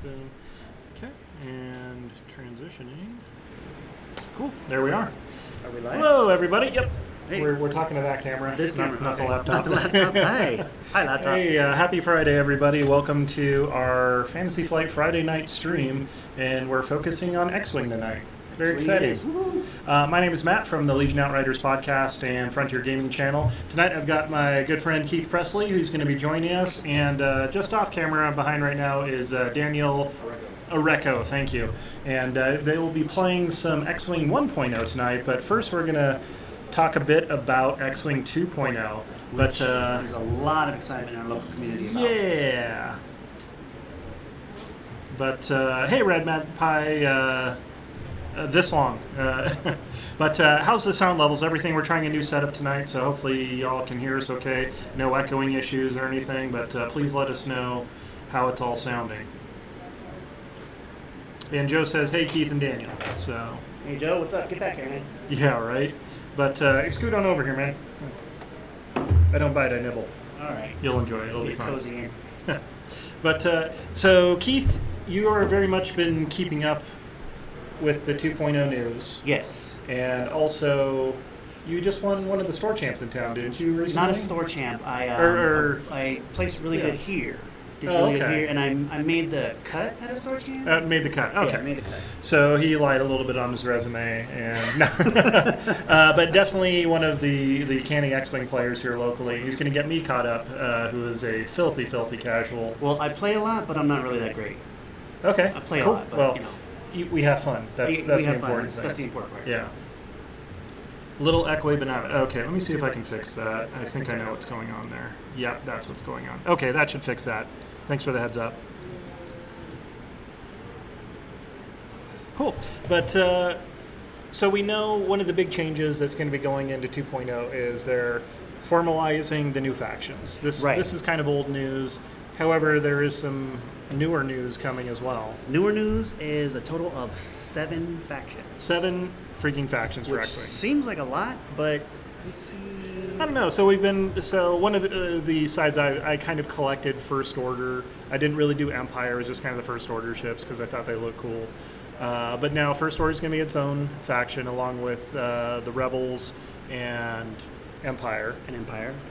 Boom. Okay, and transitioning. Cool, there we are. Are we live? Hello, everybody. Yep. Hey. We're talking to that camera. This camera. Not Okay. the laptop. Not the laptop. Hi. Hi, laptop. Hey, happy Friday, everybody. Welcome to our Fantasy Flight Friday night stream, and we're focusing on X-Wing tonight. Very exciting. My name is Matt from the Legion Outriders podcast and Frontier Gaming channel. Tonight I've got my good friend Keith Presley, who's going to be joining us, and just off camera behind right now is Daniel Areco, thank you. And they will be playing some X-Wing 1.0 tonight, but first we're going to talk a bit about X-Wing 2.0. But there's a lot of excitement in our local community about. Yeah. But hey, Red Mad Pie, this long. But how's the sound levels? Everything, we're trying a new setup tonight, so hopefully y'all can hear us okay. No echoing issues or anything, but please let us know how it's all sounding. And Joe says, hey, Keith and Daniel. So. Hey, Joe, what's up? Get back here, man. Yeah, right. But scoot on over here, man. I don't bite, I nibble. All right. You'll enjoy it. It'll be fun. Cozy in. But so, Keith, you are very much been keeping up with the 2.0 news. Yes. And also, you just won one of the store champs in town, didn't you, recently? Not a store champ. I placed really good here. Did really good here, and I made the cut at a store champ. Made the cut. Okay. Yeah, made the cut. So he lied a little bit on his resume, and but definitely one of the canning X-Wing players here locally. He's going to get me caught up, who is a filthy casual. Well, I play a lot, but I'm not really that great. Okay. I play cool. a lot, but well, you know. We have fun. That's the important thing. That's the important part. Yeah. Little echoey, but not. Okay, let me see if I can fix that. I think I know what's going on there. Yep, that's what's going on. Okay, that should fix that. Thanks for the heads up. Cool. But so we know one of the big changes that's going to be going into 2.0 is they're formalizing the new factions. This is kind of old news. However, there is some newer news coming as well. Newer news is a total of 7 factions. 7 freaking factions for X-Wing. Seems like a lot, but you see. I don't know. So one of the sides I kind of collected First Order. I didn't really do Empire. It was just kind of the First Order ships because I thought they looked cool. But now First Order is going to be its own faction along with the Rebels and Empire.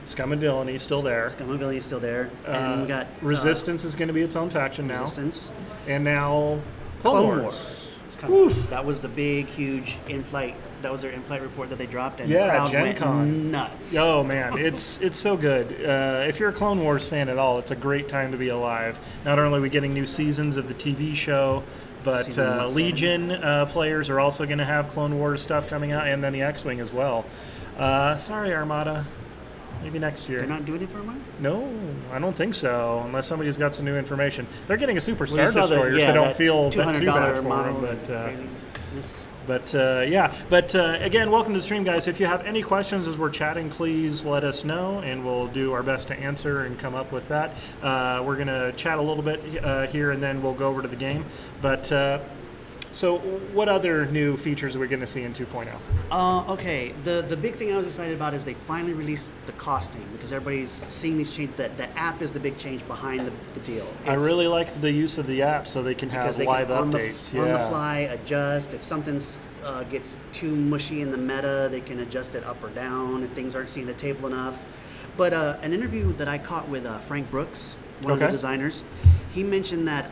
Scum and Villainy still there. Scum and Villainy still there. And we got Resistance is going to be its own faction now. Resistance. And now Clone Wars. That was the big, huge in-flight. That was their in-flight report that they dropped, and the crowd Gen went Con. Nuts. Oh man, it's so good. If you're a Clone Wars fan at all, it's a great time to be alive. Not only are we getting new seasons of the TV show, but Legion players are also going to have Clone Wars stuff coming out, and then the X-Wing as well. Sorry, Armada. Maybe next year. They're not doing it for a while? No, I don't think so, unless somebody's got some new information. They're getting a Super Star Destroyer, so don't feel too bad for them. But again, welcome to the stream, guys. If you have any questions as we're chatting, please let us know, and we'll do our best to answer and come up with that. We're going to chat a little bit here, and then we'll go over to the game. But so what other new features are we going to see in 2.0? Okay, the big thing I was excited about is they finally released the costing, because everybody's seeing these changes. The app is the big change behind the deal. I really like the use of the app so they can have live updates. On the fly, adjust. If something gets too mushy in the meta, they can adjust it up or down if things aren't seeing the table enough. But an interview that I caught with Frank Brooks, one of the designers, he mentioned that...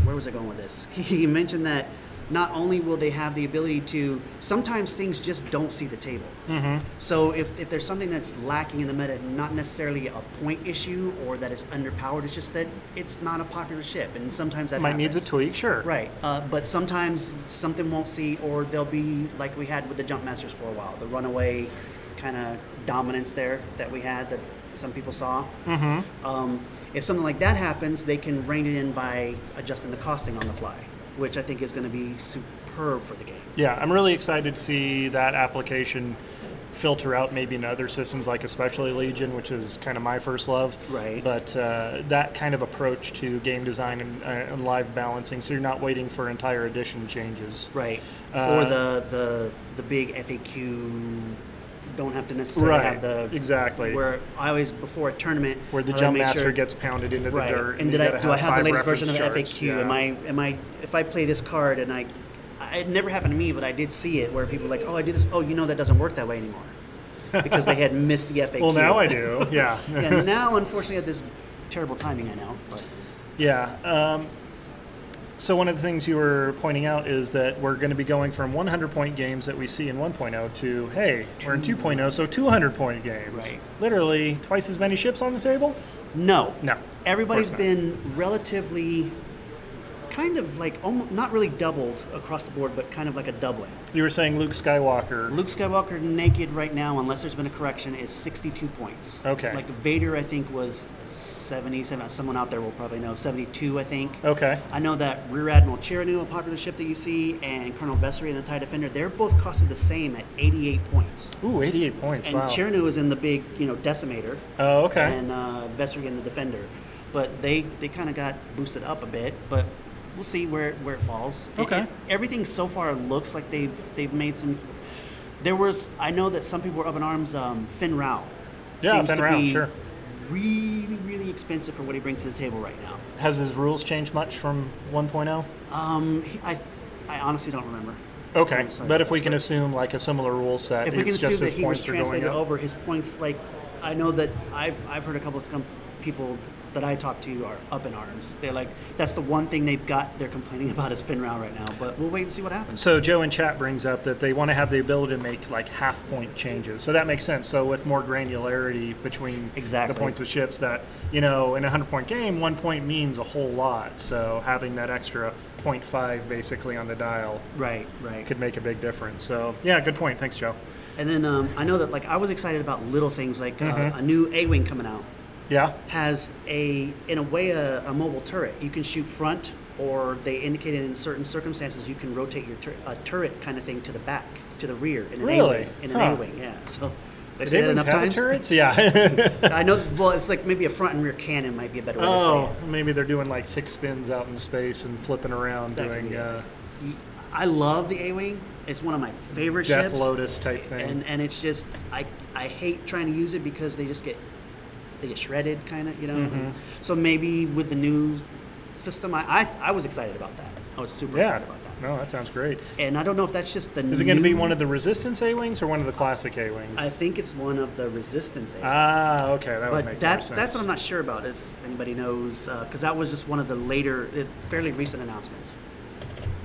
where was I going with this? He mentioned that not only will they have the ability to, sometimes things just don't see the table. Mm-hmm. So if there's something that's lacking in the meta, not necessarily a point issue or that it's underpowered, it's just that it's not a popular ship, and sometimes that needs a tweak, sure. Right, but sometimes something won't see, or they'll be like we had with the Jump Masters for a while, the runaway kind of dominance there that we had that some people saw. Mm-hmm. If something like that happens, they can rein it in by adjusting the costing on the fly, which I think is going to be superb for the game. Yeah, I'm really excited to see that application filter out maybe in other systems, like especially Legion, which is kind of my first love. Right. But that kind of approach to game design and live balancing, so you're not waiting for entire edition changes. Right. Or the big FAQ don't have to necessarily have the exactly where I always before a tournament where the jump master gets pounded into the dirt. And do I have the latest version of the FAQ? Yeah. Am I if I play this card and it never happened to me, but I did see it where people were like, oh, I did this. Oh, that doesn't work that way anymore because they had missed the FAQ. Well, now I do. Yeah. And now, unfortunately, at this terrible timing, I know. But. Yeah. So one of the things you were pointing out is that we're going to be going from 100-point games that we see in 1.0 to, hey, we're in 2.0, so 200-point games. Right. Literally twice as many ships on the table? No. No. Everybody's been relatively kind of like almost not really doubled across the board, but kind of like a doubling. You were saying Luke Skywalker. Luke Skywalker naked right now, unless there's been a correction, is 62 points. Okay. Like Vader, I think, was 77. Someone out there will probably know. 72, I think. Okay. I know that Rear Admiral Chiranu, a popular ship that you see, and Colonel Vessery and the TIE Defender, they're both costed the same at 88 points. Ooh, 88 points, and wow. And Chiranu is in the big, Decimator. Oh, okay. And Vessery in the Defender. But they kind of got boosted up a bit, but we'll see where it falls. Okay. Everything so far looks like they've made some. I know that some people were up in arms. Finn Rao. Yeah, seems Finn to Rao, be sure. Really, really expensive for what he brings to the table right now. Has his rules changed much from 1.0? I honestly don't remember. Okay, but if we can assume like a similar rule set, if we can it's just assume his that he was points are going translated up. over, his points, like I know that I've heard a couple of people that I talk to are up in arms. They're like, that's the one thing they're complaining about is Finn Rao right now, but we'll wait and see what happens. So Joe in chat brings up that they want to have the ability to make like half-point changes. So that makes sense. So with more granularity between the points of ships that, in a 100-point game, 1 point means a whole lot. So having that extra 0.5 basically on the dial right could make a big difference. So yeah, good point. Thanks, Joe. And then I know that I was excited about little things like a new A-Wing coming out. Yeah. Has in a way a mobile turret. You can shoot front, or they indicated in certain circumstances you can rotate your turret kind of thing to the back, to the rear in an really? A-Wing. In an A-Wing, yeah. So did they enough times? Turrets? Yeah. I know. Well, it's like maybe a front and rear cannon might be a better way to say it. Maybe they're doing like 6 spins out in space and flipping around doing. I love the A-Wing. It's one of my favorite Death ships. Lotus type thing. And it's just I hate trying to use it because they just get shredded, kind of, So maybe with the new system, I was excited about that. I was super excited about that. No, that sounds great. And I don't know if that's just the Is it going to be one of the Resistance A-Wings or one of the classic A-Wings? I think it's one of the Resistance A-Wings. Ah, okay. That would make more sense. That's what I'm not sure about, if anybody knows, because that was just one of the fairly recent announcements.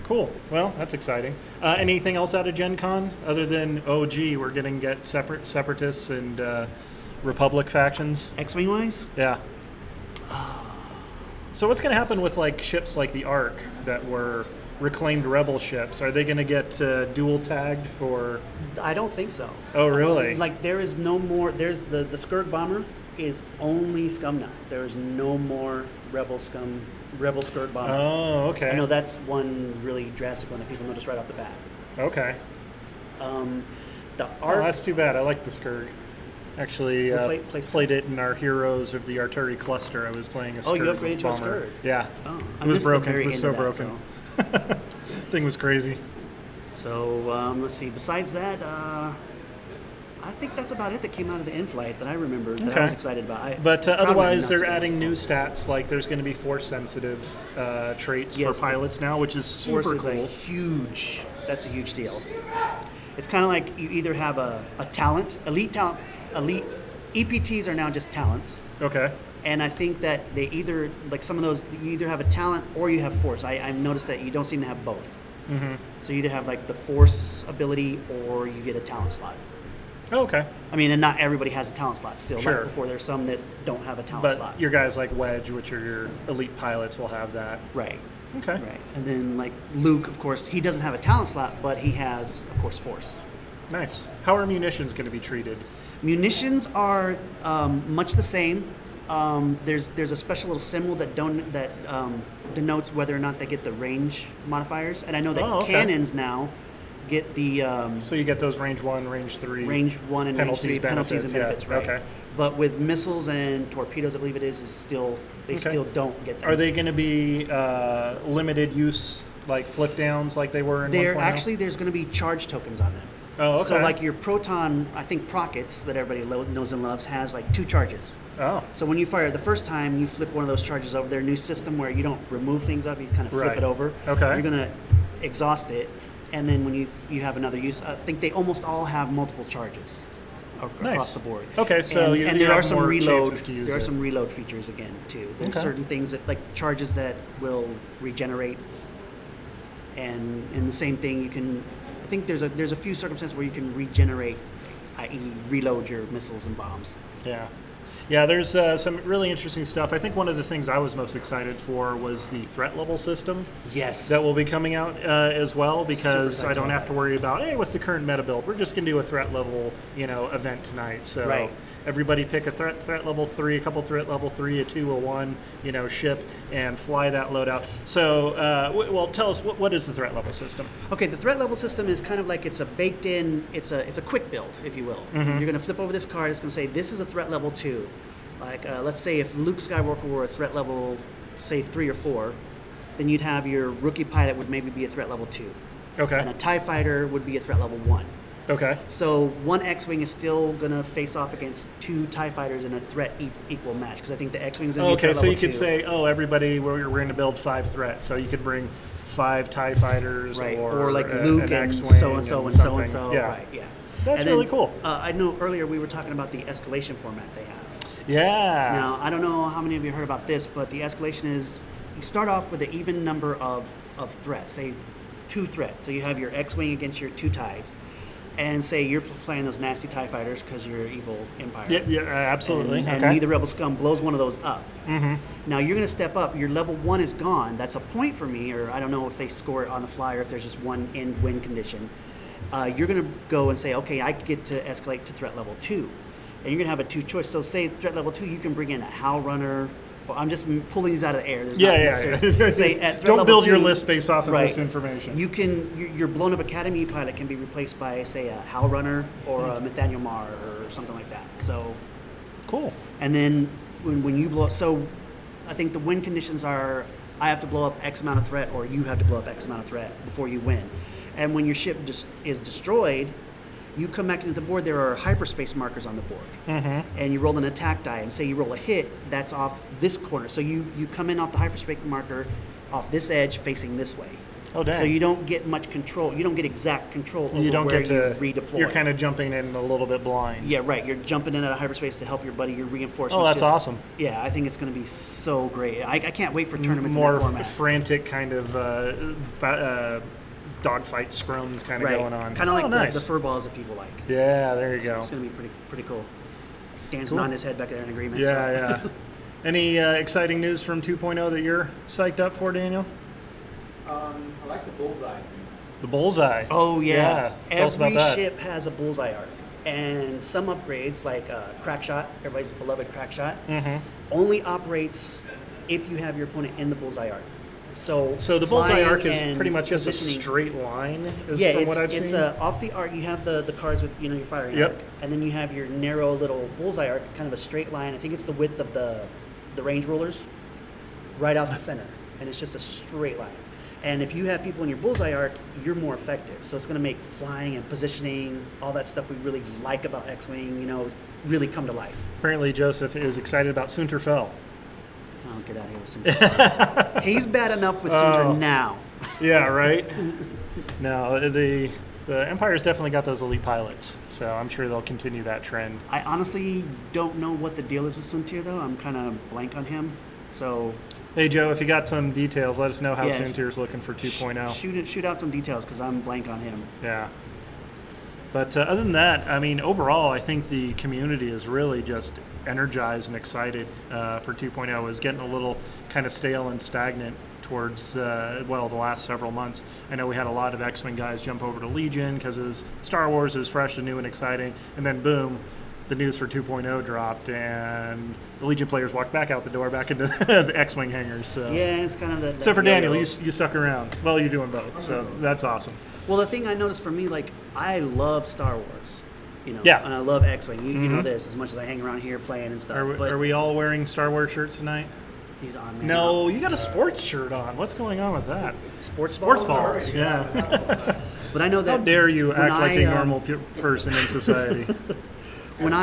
Cool. Well, that's exciting. Anything else out of Gen Con other than, we're going to get Separatists and Republic factions? X-Wing wise? Yeah. So what's going to happen with like ships like the Ark that were reclaimed Rebel ships? Are they going to get dual tagged for? I don't think so. Oh, really? Like there is no more. There's the Skirk bomber is only scum now. There is no more Rebel Skirk bomber. Oh, okay. I know that's one really drastic one that people notice right off the bat. Okay. The Ark. Oh, that's too bad. I like the Skirk. Actually, played it in our Heroes of the Artillery Cluster. I was playing a Skirk. Oh, you upgraded to a Skirk? Yeah. Oh, it was broken. It was so broken. Thing was crazy. So, let's see. Besides that, I think that's about it that came out of the in-flight that I remember that I was excited about. But otherwise, they're adding new stats. Like there's going to be force-sensitive traits for pilots now, which is super cool. That's a huge deal. It's kind of like you either have a talent, elite talent. Elite EPTs are now just talents. Okay. And I think that they either, like some of those, you either have a talent or you have force. I've noticed that you don't seem to have both. Mm-hmm. So you either have like the force ability or you get a talent slot. Oh, okay. I mean, and not everybody has a talent slot still. Sure. Right before there's some that don't have a talent slot. But your guys like Wedge, which are your elite pilots, will have that. Right. Okay. Right. And then like Luke, of course, he doesn't have a talent slot, but he has, of course, force. Nice. How are munitions going to be treated? Munitions are much the same. There's a special little symbol that denotes whether or not they get the range modifiers, and I know that cannons now get the. So you get those range 1, range 3. Range 1 and range 3 penalties and benefits, right? Okay. But with missiles and torpedoes, I believe it still don't get that. Are they going to be limited use, like flip downs, like they were in 1.0? Actually, there's going to be charge tokens on them. Oh, okay. So like your Proton, I think Prockets that everybody knows and loves has like 2 charges. Oh. So when you fire it the first time, you flip one of those charges over. Their new system where you don't remove things up, you kind of flip it over. Okay. You're gonna exhaust it, and then when you have another use, I think they almost all have multiple charges across the board. Okay, so and you there are have some more reload. chances to use There are it. some reload features again too. There's Okay. certain things that like charges that will regenerate, and the same thing you can. I think there's a few circumstances where you can regenerate, i.e., reload your missiles and bombs. Yeah. Yeah, there's some really interesting stuff. I think one of the things I was most excited for was the threat level system. Yes. That will be coming out as well, because Super I don't excited have to worry about, hey, what's the current meta build? We're just going to do a threat level, event tonight. So Right. everybody pick a threat level 3, a couple threat level 3, a 2, a 1, ship, and fly that loadout. So, well, tell us, what is the threat level system? Okay, the threat level system is kind of like it's a baked-in, it's a quick build, if you will. Mm-hmm. You're going to flip over this card. It's going to say this is a threat level 2. Like, let's say if Luke Skywalker were a threat level, say 3 or 4, then you'd have your rookie pilot would maybe be a threat level 2. Okay. And a TIE fighter would be a threat level 1. Okay. So one X-Wing is still going to face off against 2 TIE fighters in a threat equal match, because I think the X-Wing's going to be Okay, threat so level you could 2. say, everybody, we're going to build 5 threats. So you could bring 5 TIE fighters, right, or like an Luke and X-Wing so-and-so and something. so-and-so. Yeah. Right, yeah. That's And then, really cool. I know earlier we were talking about the escalation format they have. Yeah. Now, I don't know how many of you heard about this, but the escalation is you start off with an even number of threats, say 2 threats. So you have your X-Wing against your 2 TIEs, and say you're flying those nasty TIE fighters because you're evil Empire. Yeah, absolutely. And okay. neither Rebel Scum blows one of those up. Mm-hmm. Now you're going to step up. Your level 1 is gone. That's a point for me, or I don't know if they score it on the fly or if there's just one end win condition. You're going to go and say, okay, I get to escalate to threat level 2. And you're going to have a 2 choice. So say threat level 2, you can bring in a Howl Runner. Well, I'm just pulling these out of the air. There's not necessarily- Say at threat Don't level build your 2, list based off of right, this information. You can your blown up Academy pilot can be replaced by, say, a Howl Runner or a Nathaniel Marr or something like that. So Cool. and then when you blow up, so I think the win conditions are I have to blow up X amount of threat or you have to blow up X amount of threat before you win. And when your ship just is destroyed, you come back into the board, there are hyperspace markers on the board. Mm-hmm. And you roll an attack die, and say you roll a hit, that's off this corner. So you come in off the hyperspace marker off this edge facing this way. Oh, dang. So you don't get much control. You don't get exact control over You don't where get to you redeploy. You're kind of jumping in a little bit blind. Yeah, right. You're jumping in at a hyperspace to help your buddy. You're reinforcing. Oh, that's awesome. Yeah, I think it's going to be so great. I can't wait for tournaments More in that format. frantic kind of dogfight scrums kind of Right. going on. Kind of like nice. the fur balls that people like. Yeah, there you go. It's going to be pretty cool. Dan's Cool. nodding his head back there in agreement. Yeah, so. yeah. Any exciting news from 2.0 that you're psyched up for, Daniel? I like the bullseye thing. The bullseye. Oh yeah. Tell us about Every that. ship has a bullseye arc, and some upgrades like crack shot, everybody's beloved crack shot, Mm-hmm. only operates if you have your opponent in the bullseye arc. So So the bullseye flying arc is and pretty much just a positioning- straight line, is Yeah, from what I've it's seen. off the arc. You have the cards with your firing Yep. arc, and then you have your narrow little bullseye arc, kind of a straight line. I think it's the width of the range rollers, right out the center, and it's just a straight line. And if you have people in your bullseye arc, you're more effective. So it's going to make flying and positioning, all that stuff we really like about X-Wing, really come to life. Apparently, Joseph is excited about Sunterfell. Oh, get out of here with Sunter. He's bad enough with Sunter Oh. now. Yeah, right? No, the Empire's definitely got those elite pilots, so I'm sure they'll continue that trend. I honestly don't know what the deal is with Sunter, though. I'm kind of blank on him. So Hey, Joe, if you got some details, let us know how Yeah. Sunter's looking for 2.0. shoot out some details because I'm blank on him. Yeah. But other than that, I mean, overall, I think the community is really just energized and excited for 2.0. It's getting a little kind of stale and stagnant towards, the last several months. I know we had a lot of X-Wing guys jump over to Legion because Star Wars is fresh and new and exciting. And then, boom, the news for 2.0 dropped, and the Legion players walked back out the door, back into the X-Wing hangars. So. Yeah, it's kind of the. So for Daniel, yo-yo. you stuck around. Well, you're doing both, so that's awesome. Well, the thing I noticed for me, like, I love Star Wars, Yeah. and I love X-Wing. You know Mhm. this as much as I hang around here playing and stuff. Are but we all wearing Star Wars shirts tonight? he's on, man. No, you got a sports shirt on. What's going on with that? Sports Sports ball? balls, yeah. But I know that. How dare you when act like a I, normal person in society? When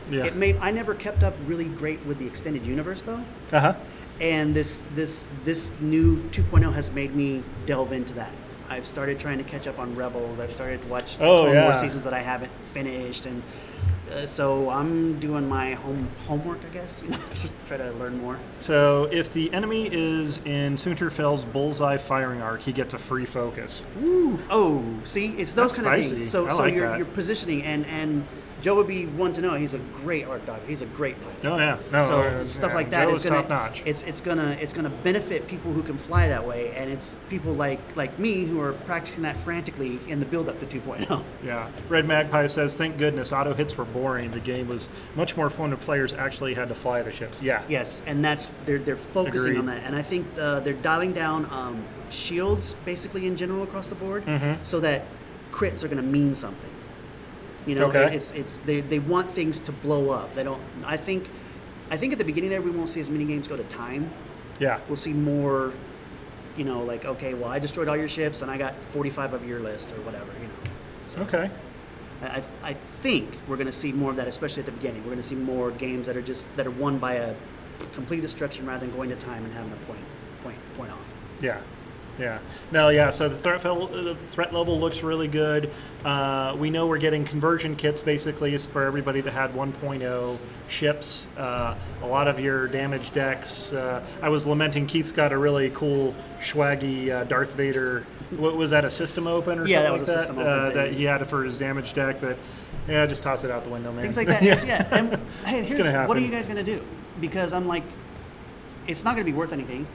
Yeah. I never kept up really great with the extended universe though. Uh-huh. And this new 2.0 has made me delve into that. I've started trying to catch up on Rebels. I've started to watch the Clone Wars seasons that I haven't finished, and so I'm doing my homework, I guess. Try to learn more. So if the enemy is in Sunterfell's bullseye firing arc, he gets a free focus. Woo! Oh, see, it's those That's kind of spicy. things. So I like you're that. you're positioning, and Joe would be one to know. He's a great art dog. He's a great player. Oh yeah, no. So stuff like that Joe's is gonna top notch. it's gonna benefit people who can fly that way, and it's people like me who are practicing that frantically in the build up to 2.0. Yeah. Red Magpie says, "Thank goodness auto hits were boring. The game was much more fun if players actually had to fly the ships." Yeah. Yes, and that's they're focusing Agreed. on that, and I think they're dialing down shields basically in general across the board, so that crits are going to mean something. Okay. It's they want things to blow up. They don't. I think at the beginning there we won't see as many games go to time. Yeah. We'll see more. Like okay, well I destroyed all your ships and I got 45 of your list or whatever. So Okay. I think we're going to see more of that, especially at the beginning. We're going to see more games that are won by a complete destruction rather than going to time and having a point off. Yeah. Yeah. No, yeah, so the threat level looks really good. We know we're getting conversion kits basically is for everybody that had 1.0 ships. A lot of your damage decks. I was lamenting Keith's got a really cool swaggy Darth Vader. What was that, a system open or Yeah, something that was like a that? system open That thing. he had it for his damage deck, but yeah, just toss it out the window, man. Things like that. Yeah. And hey, It's gonna happen. what are you guys going to do? Because I'm like, it's not going to be worth anything.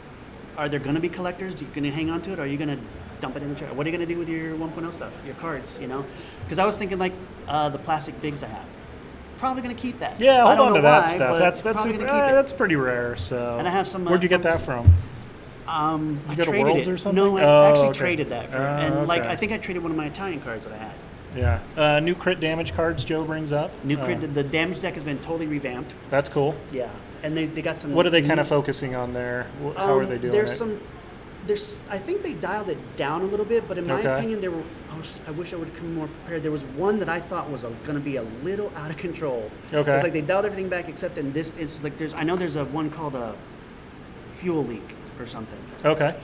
Are there going to be collectors? Are you going to hang on to it? Or are you going to dump it in the trash? What are you going to do with your 1.0 stuff, your cards, Because I was thinking like the plastic bigs I have. Probably going to keep that. Yeah, I hold don't on know to that why, stuff. but That's probably gonna keep it. that's pretty rare. So. And I have some. Where'd you get that from? from? I go to traded Worlds it. or something? No, I Oh, actually okay. traded that. Okay. I think I traded one of my Italian cards that I had. Yeah. New crit damage cards Joe brings up. New crit. The damage deck has been totally revamped. That's cool. Yeah, and they got some. What are they kind of focusing on there? How are they doing it? I think they dialed it down a little bit, but in my Okay. opinion, I wish I would have come more prepared. There was one that I thought was going to be a little out of control. Okay. It's like they dialed everything back, except in this instance, like I know there's a one called a fuel leak or something. Okay.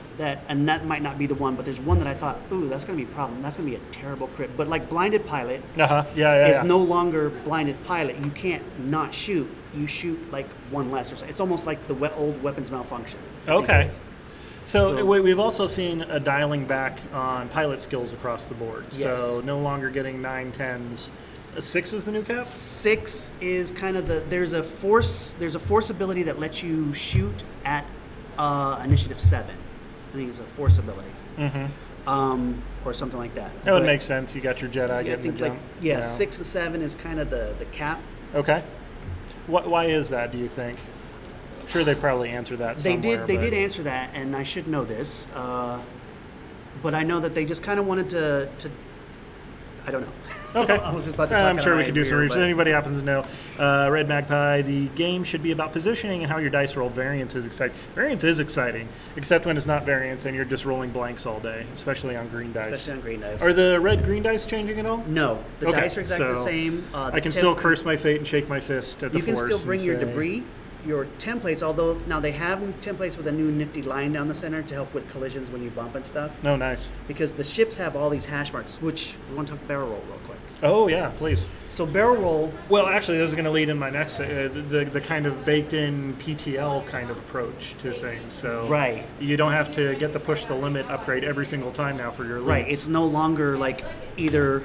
And that might not be the one, but there's one that I thought, ooh, that's going to be a problem. That's going to be a terrible crit. But like blinded pilot Uh-huh. Yeah. is no longer blinded pilot. You can't not shoot. You shoot like one less or something. It's almost like the old weapons malfunction. I think Okay. it is. So we've also seen a dialing back on pilot skills across the board. So Yes. no longer getting 9, 10s. 6 is the new cap? 6 is kind of there's a force ability that lets you shoot at initiative 7. I think it's a force ability. Or something like that. That would But make sense. You got your Jedi I getting think the jump. 6 and 7 is kind of the cap. Okay. Why is that, do you think? I'm sure they probably answered that somewhere. They did answer that, and I should know this. But I know that they just kind of wanted to I don't know. Okay. I was about to talk I'm out sure of we my could do some rear, research. but- Anybody happens to know. Red Magpie, the game should be about positioning and how your dice roll. Variance is exciting. Variance is exciting, except when it's not variance and you're just rolling blanks all day, especially on green dice. Especially on green dice. Are the red-green dice changing at all? No, the Okay, dice are exactly the so same. I can still curse my fate and shake my fist at the You can Force. still bring and your say- debris, your templates, although now they have templates with a new nifty line down the center to help with collisions when you bump and stuff. No, nice. Because the ships have all these hash marks, which we want to talk barrel roll real quick. Oh, yeah, please. So barrel roll, Well, actually, this is going to lead in my next, the kind of baked-in PTL kind of approach to things. So Right. you don't have to get the push the limit upgrade every single time now for your elites. right? It's no longer either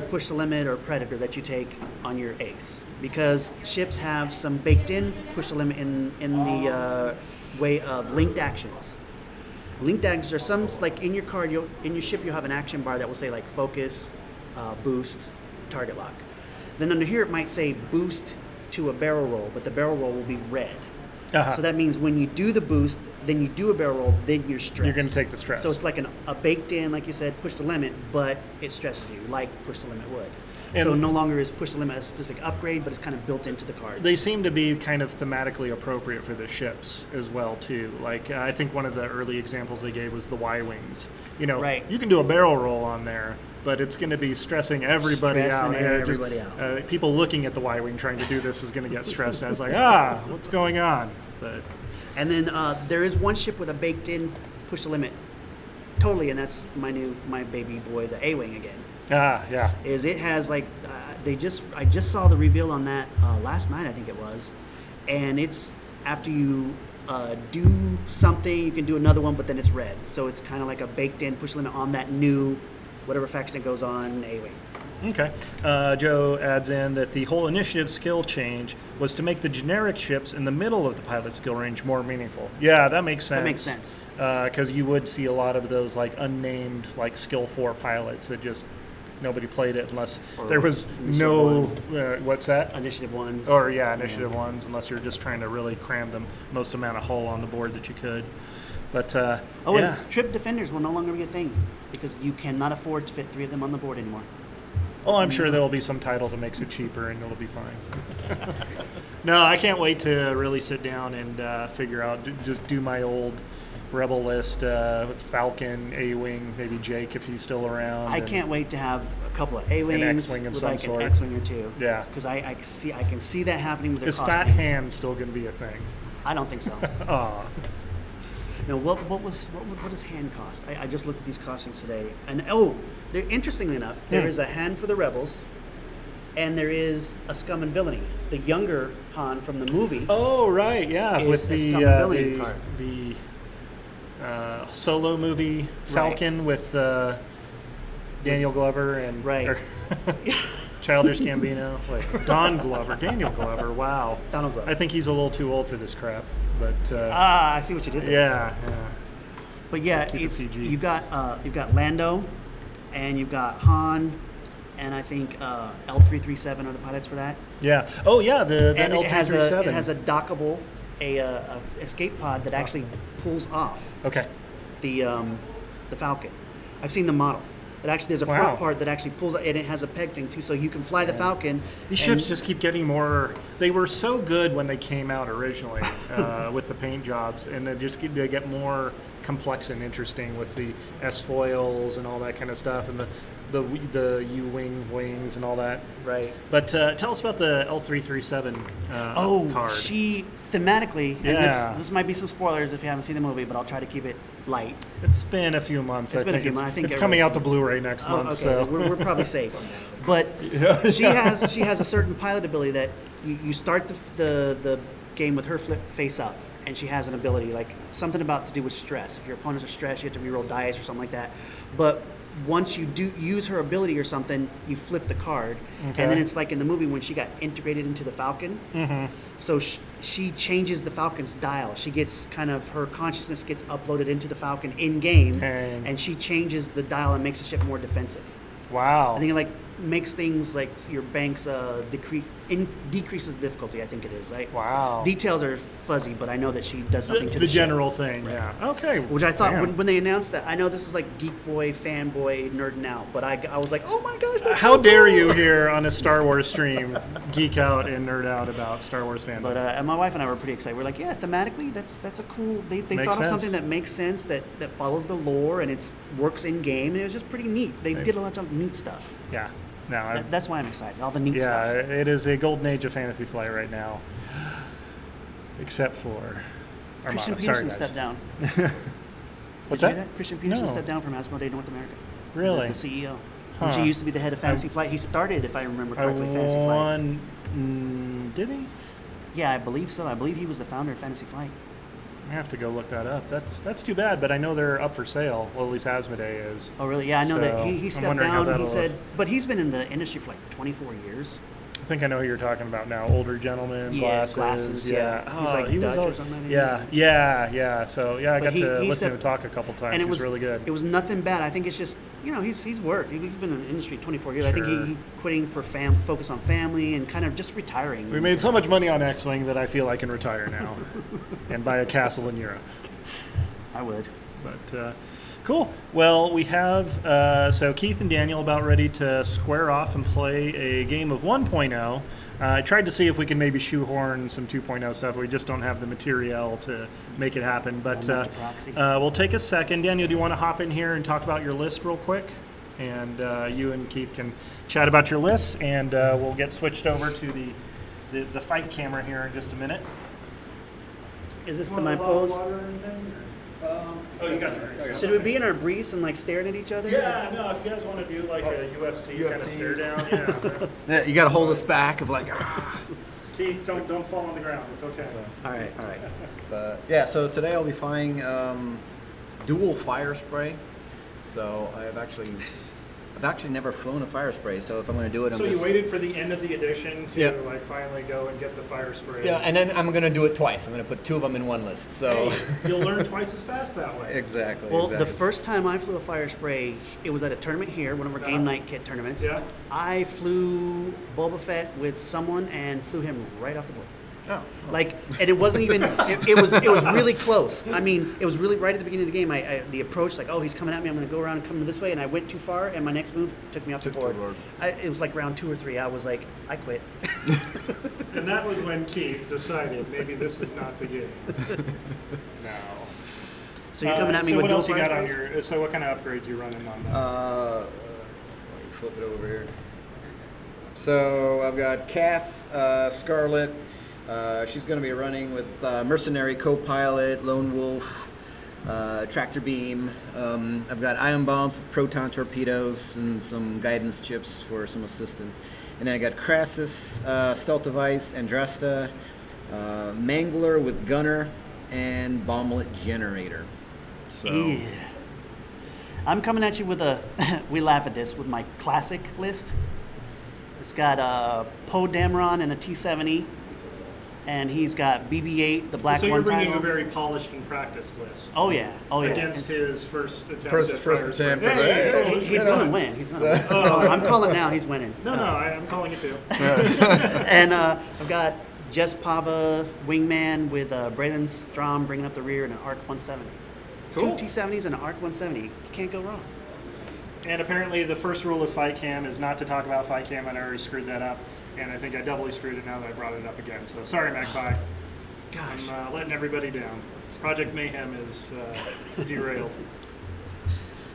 push the limit or predator that you take on your ace, because ships have some baked in push the limit in the way of linked actions. Linked actions are some like in your card, in your ship you'll have an action bar that will say like focus, boost, target lock. Then under here it might say boost to a barrel roll, but the barrel roll will be red. Uh-huh. So that means when you do the boost, then you do a barrel roll, then you're stressed. You're going to take the stress. So it's like a baked in, like you said, push the limit, but it stresses you, like push the limit would. So no longer is push the limit a specific upgrade, but it's kind of built into the cards. They seem to be kind of thematically appropriate for the ships as well, too. Like, I think one of the early examples they gave was the Y-Wings. You know, you can do a barrel roll on there, but it's going to be stressing everybody out. People looking at the Y-Wing trying to do this is going to get stressed. I was like, what's going on? But and then there is one ship with a baked-in push the limit, totally, and that's my baby boy, the A-Wing again. Yeah. Is it has like I just saw the reveal on that last night, I think it was, and it's after you do something, you can do another one, but then it's red, so it's kind of like a baked-in push limit on that new whatever faction it goes on A-Wing. Okay. Joe adds in that the whole initiative skill change was to make the generic ships in the middle of the pilot skill range more meaningful. Yeah, that makes sense. That makes sense. Because you would see a lot of those like unnamed like skill 4 pilots that just nobody played it unless there was no what's that? Initiative ones. Or initiative ones, unless you're just trying to really cram the most amount of hull on the board that you could. But and trip defenders will no longer be a thing because you cannot afford to fit 3 of them on the board anymore. Oh, I'm sure there will be some title that makes it cheaper, and it'll be fine. No, I can't wait to really sit down and figure out, just do my old Rebel list with Falcon, A-Wing, maybe Jake if he's still around. I can't wait to have a couple of A-Wings an X-Wing of with some like sort. an X-Wing or two. Yeah. Because I can see that happening with their Is costumes. Fat Hand still going to be a thing? I don't think so. Aw. No, what does hand cost? I just looked at these costings today, and they're interestingly enough, there is a hand for the Rebels, and there is a Scum and Villainy. The younger Han from the movie. Oh right, yeah, with the Scum and Villainy card. The solo movie Falcon with Daniel Glover and Childish Gambino. Wait, Don Glover, Daniel Glover. Wow, Donald Glover. I think he's a little too old for this crap. But I see what you did there. Yeah. But yeah, you've got Lando, and you've got Han, and I think L337 are the pilots for that. Yeah. Oh yeah, the It L337. has a dockable, a escape pod that actually pulls off. Okay. The Falcon. I've seen the model. But actually, there's a front part that actually pulls, and it has a peg thing too, so you can fly the Falcon. These ships just keep getting more. They were so good when they came out originally with the paint jobs, and they get more complex and interesting with the S foils and all that kind of stuff, and the U-wing wings and all that. Right. But tell us about the L337 card. She thematically, and this might be some spoilers if you haven't seen the movie, but I'll try to keep it light. It's been a few months. I think it's coming out to Blu-ray next month. Okay. So we're probably safe on that. But she has a certain pilot ability that you start the game with her flip face up, and she has an ability like something about to do with stress. If your opponents are stressed, you have to reroll dice or something like that. But once you do use her ability or something, you flip the card, and then it's like in the movie when she got integrated into the Falcon. Mm-hmm. So she changes the Falcon's dial. She gets her consciousness gets uploaded into the Falcon in game, and she changes the dial and makes the ship more defensive. Wow! I think it makes things like your banks decreases the difficulty. I think it is. Wow. Details are fuzzy, but I know that she does something to the general thing. Right. Yeah. Okay. Which I thought when they announced that, I know this is like geek boy, fanboy, nerding out, but I was like, oh my gosh, that's how so dare cool. you here on a Star Wars stream geek out and nerd out about Star Wars fandom? But and my wife and I were pretty excited. We're like, yeah, thematically, that's a cool. They thought of something that makes sense, that follows the lore, and it works in game, and it was just pretty neat. They did a lot of neat stuff. Yeah. No, that's why I'm excited. All the neat stuff. Yeah, it is a golden age of Fantasy Flight right now, except for Armada. Christian Peterson stepped down. What's that? Christian Peterson stepped down from Asmodee North America. Really? The CEO. Huh. He used to be the head of Fantasy Flight. He started, if I remember correctly, Fantasy Flight. Did he? Yeah, I believe so. I believe he was the founder of Fantasy Flight. I have to go look that up. That's too bad, but I know they're up for sale. Well, at least Asmodee is. Oh, really? Yeah, I know that he stepped down. He said, but he's been in the industry for like 24 years. I think I know who you're talking about now. Older gentleman, glasses. Yeah. He's like he Dutch or something. Yeah. So I got to listen to him talk a couple times. And it was really good. It was nothing bad. I think it's just he's worked. He's been in the industry 24 years. Sure. I think he quitting for focus on family and kind of just retiring. We made so much money on X-Wing that I feel I can retire now and buy a castle in Europe. I would. But Cool. Well, we have, so Keith and Daniel about ready to square off and play a game of 1.0. I tried to see if we can maybe shoehorn some 2.0 stuff. We just don't have the material to make it happen. But we'll take a second. Daniel, do you want to hop in here and talk about your list real quick? And you and Keith can chat about your lists, and we'll get switched over to the fight camera here in just a minute. Is this my pose? Oh, you got yours. Should we be in our briefs and like staring at each other? Yeah, no, if you guys want to do like a UFC kind of stare down, yeah. Yeah, you got to hold us back of like, Keith, don't fall on the ground. It's okay. So, All right. but yeah, so today I'll be flying dual fire spray. So I've actually never flown a fire spray. So if I'm going to do it, you waited for the end of the edition to like finally go and get the fire spray. Yeah, and then I'm going to do it twice. I'm going to put 2 of them in one list. So hey, you'll learn twice as fast that way. Exactly. Well, the first time I flew a fire spray, it was at a tournament here, one of our game night kit tournaments. Yeah. I flew Boba Fett with someone and flew him right off the board. Oh. Like, and it wasn't even. It was really close. I mean, it was really right at the beginning of the game. The approach, like, oh, he's coming at me. I'm going to go around and come this way, and I went too far, and my next move took me off the board. It was like round 2 or 3. I was like, I quit. And that was when Keith decided maybe this is not the game. No. So you're coming at me with what dual else you got fire on your? So what kind of upgrades you running on that? Let me flip it over here. So I've got Kath, Scarlet. She's going to be running with Mercenary, Co-Pilot, Lone Wolf, Tractor Beam. I've got Ion Bombs with Proton Torpedoes and some guidance chips for some assistance. And then I got Crassus, Stealth Device, Andrasta, Mangler with Gunner, and Bomblet Generator. So Yeah. I'm coming at you with we laugh at this, with my classic list. It's got Poe Dameron and a T-70. And he's got BB-8, the black so one. So you're bringing title. a very polished and practiced list. Oh yeah. Against his first attempt. First attempt. He's going to win. He's going to win. Oh, I'm calling now. He's winning. No, I'm calling it too. And I've got Jess Pava, Wingman, with Braylon Strom bringing up the rear and an ARC 170. Cool. 2 T-70s and an ARC 170. You can't go wrong. And apparently the first rule of Fight Cam is not to talk about Fight Cam, and I already screwed that up. And I think I doubly screwed it now that I brought it up again. So sorry, Magpie. Gosh. I'm letting everybody down. Project Mayhem is derailed.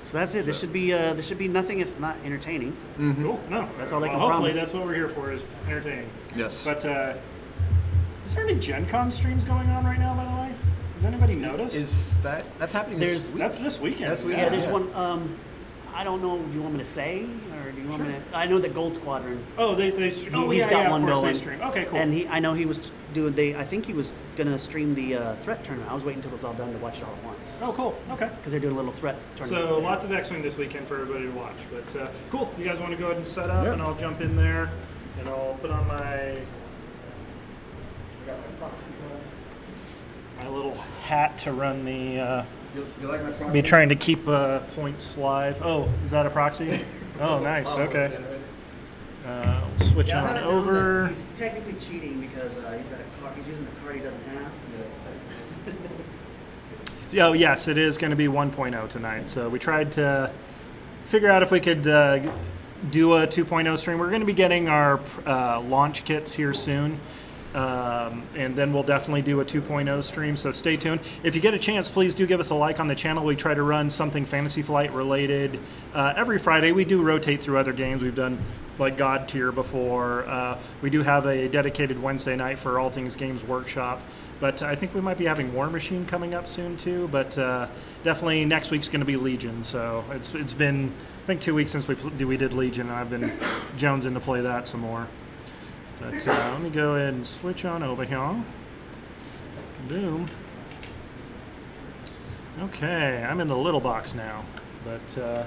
So that's it. This should be nothing if not entertaining. Mm-hmm. Cool. No, That's all I can hopefully promise. that's what we're here for, is entertaining. Yes. But is there any Gen Con streams going on right now, by the way? Does anybody notice? That's happening That's this weekend. That's Yeah, there's one. I don't know. Do you want me to say, or do you want me to? I know that Gold Squadron. Oh, He's got one of course going. they stream. Okay, cool. And I know he was doing. I think he was gonna stream the threat tournament. I was waiting until it was all done to watch it all at once. Oh, cool. Okay. Because they're doing a little threat tournament. So lots of X-Wing this weekend for everybody to watch. But cool. You guys want to go ahead and set up, Yep. and I'll jump in there, and I'll put on my little hat to run the. You like my proxy? Be trying to keep points live. Oh, is that a proxy? Oh, nice. Okay. We'll switch Yeah, I on haven't known over. that he's technically cheating because he's got a card. He's using a card he doesn't have. Oh, yes, it is going to be 1.0 tonight. So we tried to figure out if we could do a 2.0 stream. We're going to be getting our launch kits here soon. And then we'll definitely do a 2.0 stream, so stay tuned. If you get a chance, please do give us a like on the channel. We try to run something Fantasy Flight related every Friday. We do rotate through other games. We've done like God Tier before. We do have a dedicated Wednesday night for all things Games Workshop. But I think we might be having War Machine coming up soon too. But definitely next week's going to be Legion. So it's been, I think, 2 weeks since we did Legion, and I've been jonesing to play that some more. But let me go ahead and switch on over here. Boom. Okay, I'm in the little box now. But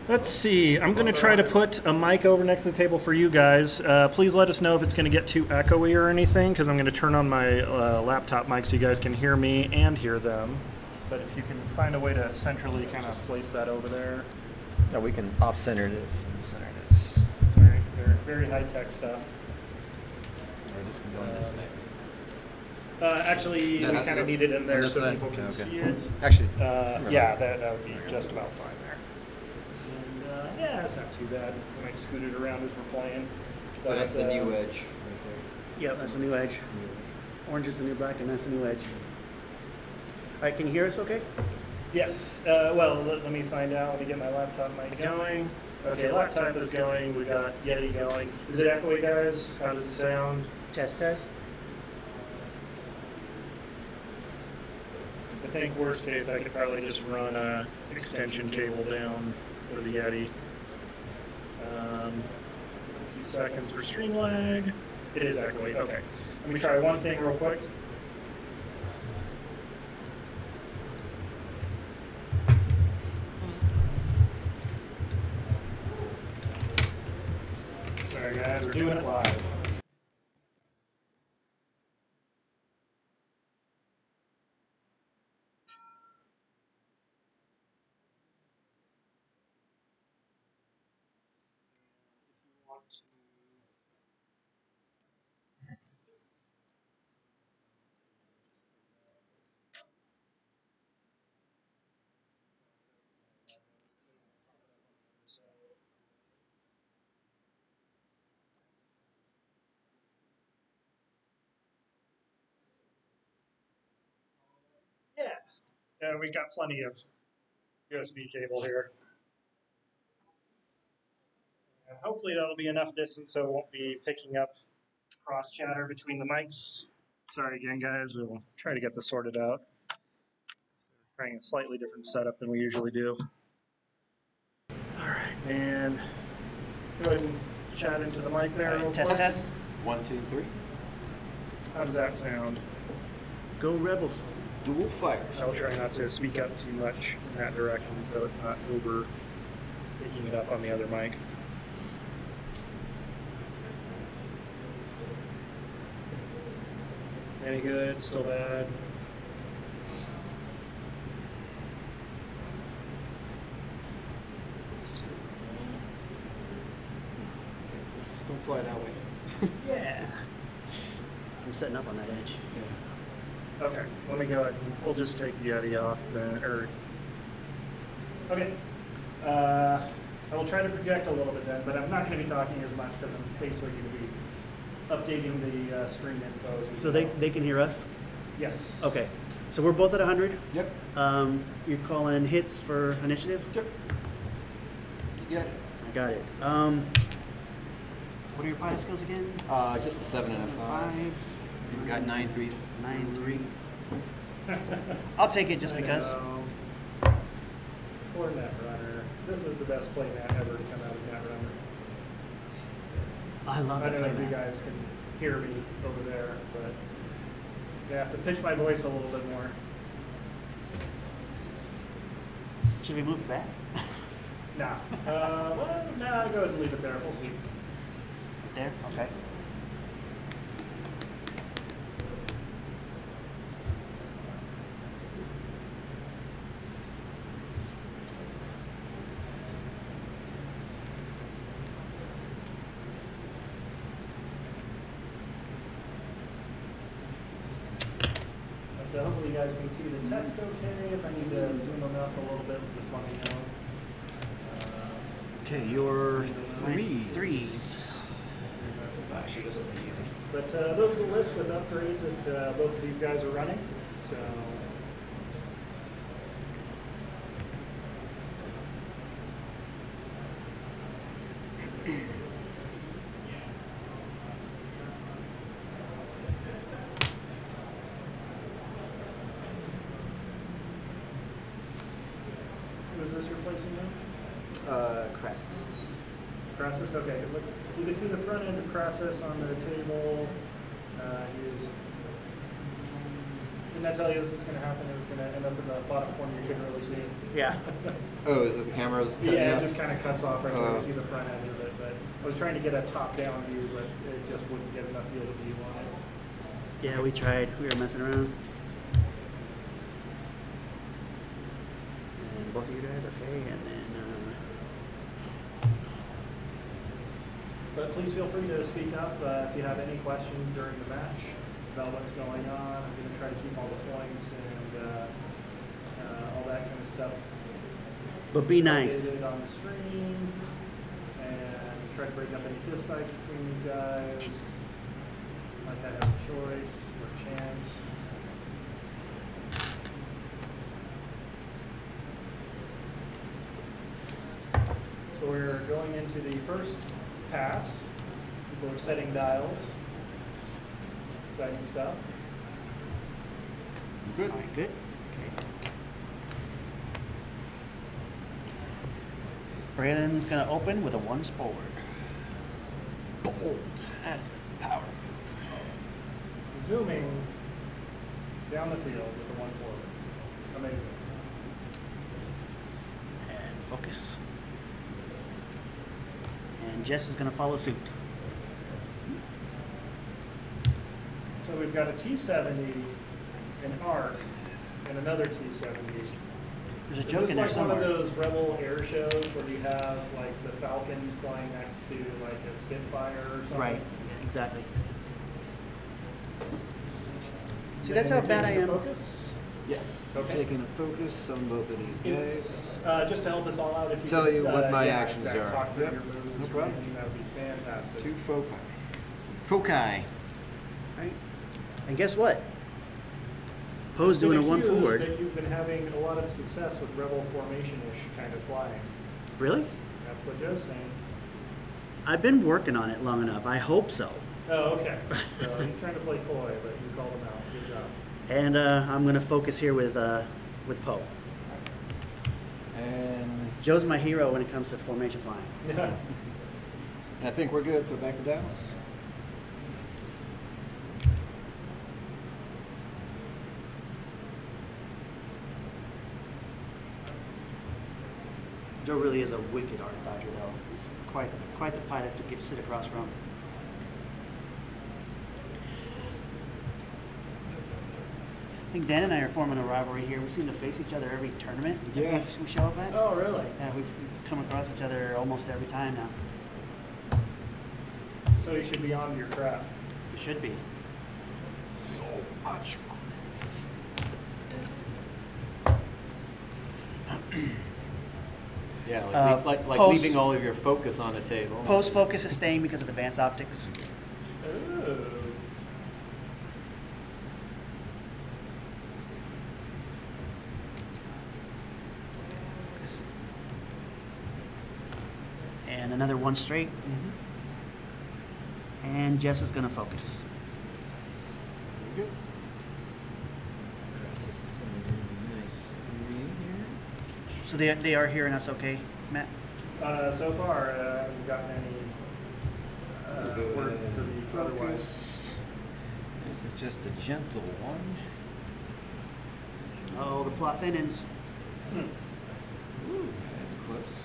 let's see. I'm going to try to put a mic over next to the table for you guys. Please let us know if it's going to get too echoey or anything, because I'm going to turn on my laptop mic so you guys can hear me and hear them. But if you can find a way to centrally kind of place that over there. No, we can off-center this and center this. Sorry, very high-tech stuff. We're just going to go on this side. Actually, That we has to kind of go need it in on there this so side? people can Okay. see it. Actually, Yeah, that would be just about fine there. And yeah, it's not too bad. We might scoot it around as we're playing. so that's the new edge Yep, that's the new edge. Orange is the new black, and that's the new edge. All right, can you hear us okay? Yes. Well, let me find out. Let me get my laptop mic going. Okay, laptop is going. We got Yeti going. Is it echoey, guys? How does it sound? Test, test. I think worst case, I could probably just run a extension cable down for the Yeti. A few seconds for stream lag. It is echoey. Okay. Let me try one thing real quick. Sorry guys, we're doing it live. Yeah, we got plenty of USB cable here. And hopefully that'll be enough distance so it won't be picking up cross chatter between the mics. Sorry again, guys. We will try to get this sorted out. Trying a slightly different setup than we usually do. All right, and go ahead and chat into the mic there. Real Test, quick. test. 1, 2, 3. How does that sound? Go Rebels. Dual fires. I'll try not to speak up too much in that direction so it's not over picking it up on the other mic. Any good? Still bad? Just don't fly that way. Yeah. I'm setting up on that edge. Okay, let me go ahead and we'll just take the Yeti off then, okay. I will try to project a little bit then, but I'm not going to be talking as much because I'm basically going to be updating the screen info as we So go. they can hear us? Yes. Okay. So we're both at 100. Yep. You're calling hits for initiative? Yep. You got it. I got it. What are your pilot skills again? Just a 7 and a 5. You've got 9, 3. 9, 3. I'll take it just because. Poor Netrunner. This is the best playmat ever to come out of Netrunner. I love I it. don't know if you guys can hear me over there, but I have to pitch my voice a little bit more. Should we move it back? Nah. Well, nah, go ahead and leave it there. We'll see. There? Okay. So hopefully you guys can see the text okay. If I need to zoom them up a little bit, just let me know. Okay, your Threes. Actually, this will be easy. But those are the list with upgrades that both of these guys are running. So who is this replacing now? Crassus. Crassus, okay. It looks, you can see the front end of Crassus on the table. Didn't I tell you this was going to happen? It was going to end up in the bottom corner. You couldn't really see it. Yeah. Oh, is it the camera's cutting Yeah, out? it just kind of cuts off right where you see the front end of it. But I was trying to get a top-down view, but it just wouldn't get enough field of view on it. Yeah, we tried. We were messing around. And both of you guys, okay. And then, But please feel free to speak up if you have any questions during the match. about what's going on. I'm going to try to keep all the points and all that kind of stuff. But be nice. Updated on the stream, and try to break up any fist fights between these guys. Like I have a choice or a chance. So we're going into the first pass. People are setting dials. Exciting stuff. Good. All right, good. Okay. Braylon's going to open with a 1 forward. Bold. That's a power move. Zooming down the field with a 1 forward. Amazing. And focus. And Jess is going to follow suit. So we've got a T-70, an ARC, and another T-70. There's a Is joke this in there like somewhere. one of those Rebel air shows where you have like the Falcons flying next to like a Spitfire or something? Right, yeah, exactly. See, And that's how you're bad I taking am. the Focus? Yes. Okay. Taking a focus on both of these guys. Just to help us all out, if you Tell could, you what my yeah, actions exactly, are. Talk through Yep. your moves No and problem. everything, that would be fantastic. 2 foci. Foci. Right. And guess what? Poe's I've been doing a 1 accused forward. that you've been having a lot of success with Rebel formation-ish kind of flying. Really? That's what Joe's saying. I've been working on it long enough. I hope so. Oh, okay. So he's trying to play coy, but you called him out. Good job. And I'm going to focus here with Poe. And Joe's my hero when it comes to formation flying. Yeah. I think we're good, so back to Dallas. Joe really is a wicked art dodger, though. He's quite the pilot to sit across from. I think Dan and I are forming a rivalry here. We seem to face each other every tournament that Yeah. we show up at. Oh, really? Yeah, we've come across each other almost every time now. So you should be on to your crap. We should be. So much. Yeah, like post- leaving all of your focus on the table. Post focus is staying because of advanced optics. Oh. Focus. And another 1 straight. And Jess is going to focus. Very good. This is going to be a nice 3 here. So they are hearing us okay, Matt? So far, I haven't gotten Let's any go word ahead to and the otherwise. focus. This is just a gentle one. Oh, the plot thinnens. Ooh, that's close.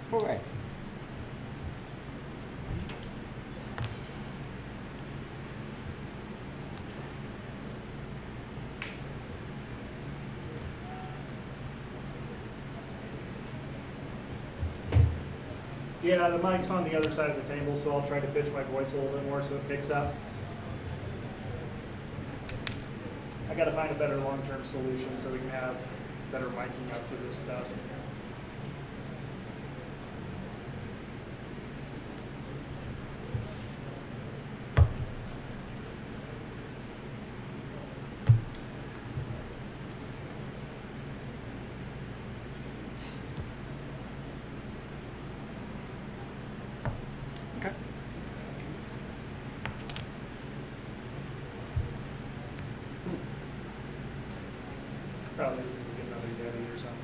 4 right. Yeah, the mic's on the other side of the table, so I'll try to pitch my voice a little bit more so it picks up. I got to find a better long-term solution so we can have better miking up for this stuff. Okay. Probably just need to get another Yeti or something.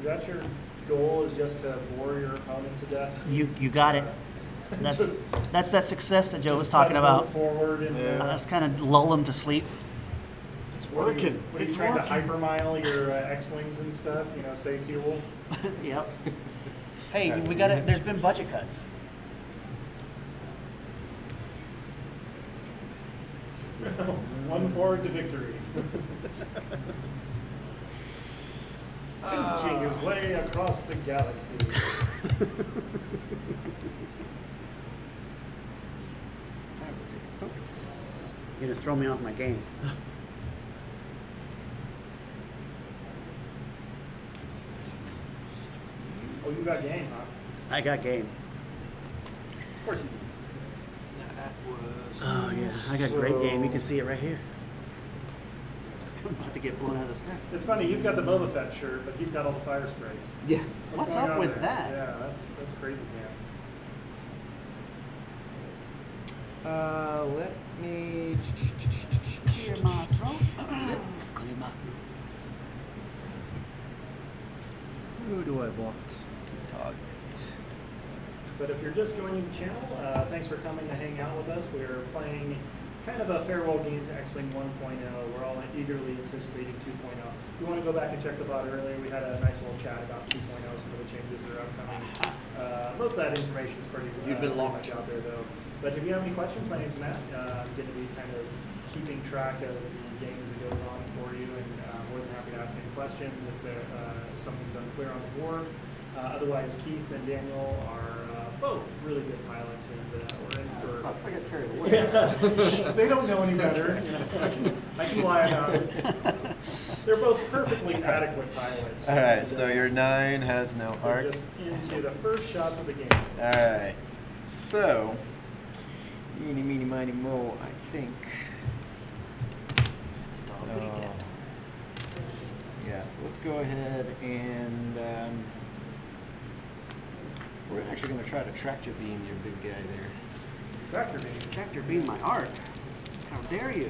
Is that your goal, is just to bore your opponent to death? You got it. That's Just- that's that success that Joe was Just talking try to move about. forward and Let's kind of lull them to sleep. It's what are you- working. What are you It's trying working. to hypermile your X-wings and stuff? You know, save fuel. Yep. Hey, we got it. There's been budget cuts. One forward to victory. Inching his way across the galaxy. Focus. You're gonna throw me off my game. Oh, you got game, huh? I got game. Of course you do. That was. Oh yeah, I got great game. You can see it right here. I'm about to get blown out of the sky. It's funny, you've got the Boba Fett shirt, but he's got all the fire sprays. Yeah. What's going up on with there? that? Yeah, that's crazy pants. Let me Clear my throat. clear my throat. Who do I want to target? But if you're just joining the channel, thanks for coming to hang out with us. We're playing kind of a farewell game to X-Wing 1.0. We're all eagerly anticipating 2.0. If you want to go back and check the VOD earlier, we had a nice little chat about 2.0, some of the changes that are upcoming. Most of that information is pretty You've been pretty locked much out there, though. But if you have any questions, my name's Matt. I'm going to be kind of keeping track of the game as it goes on for you, and more than happy to ask any questions if something's unclear on the board. Otherwise, Keith and Daniel are both really good pilots, and we're in for. Let's not get carried away. Yeah. They don't know any better. I can lie about it. They're both perfectly adequate pilots. All right, And, so your 9 has no we're arc. just into the first shots of the game. All right, so eeny, meeny, miny, mo. I think. Doggity So, cat. yeah, let's go ahead and we're actually going to try to tractor beam your big guy there. Tractor beam. Tractor beam my art. How dare you?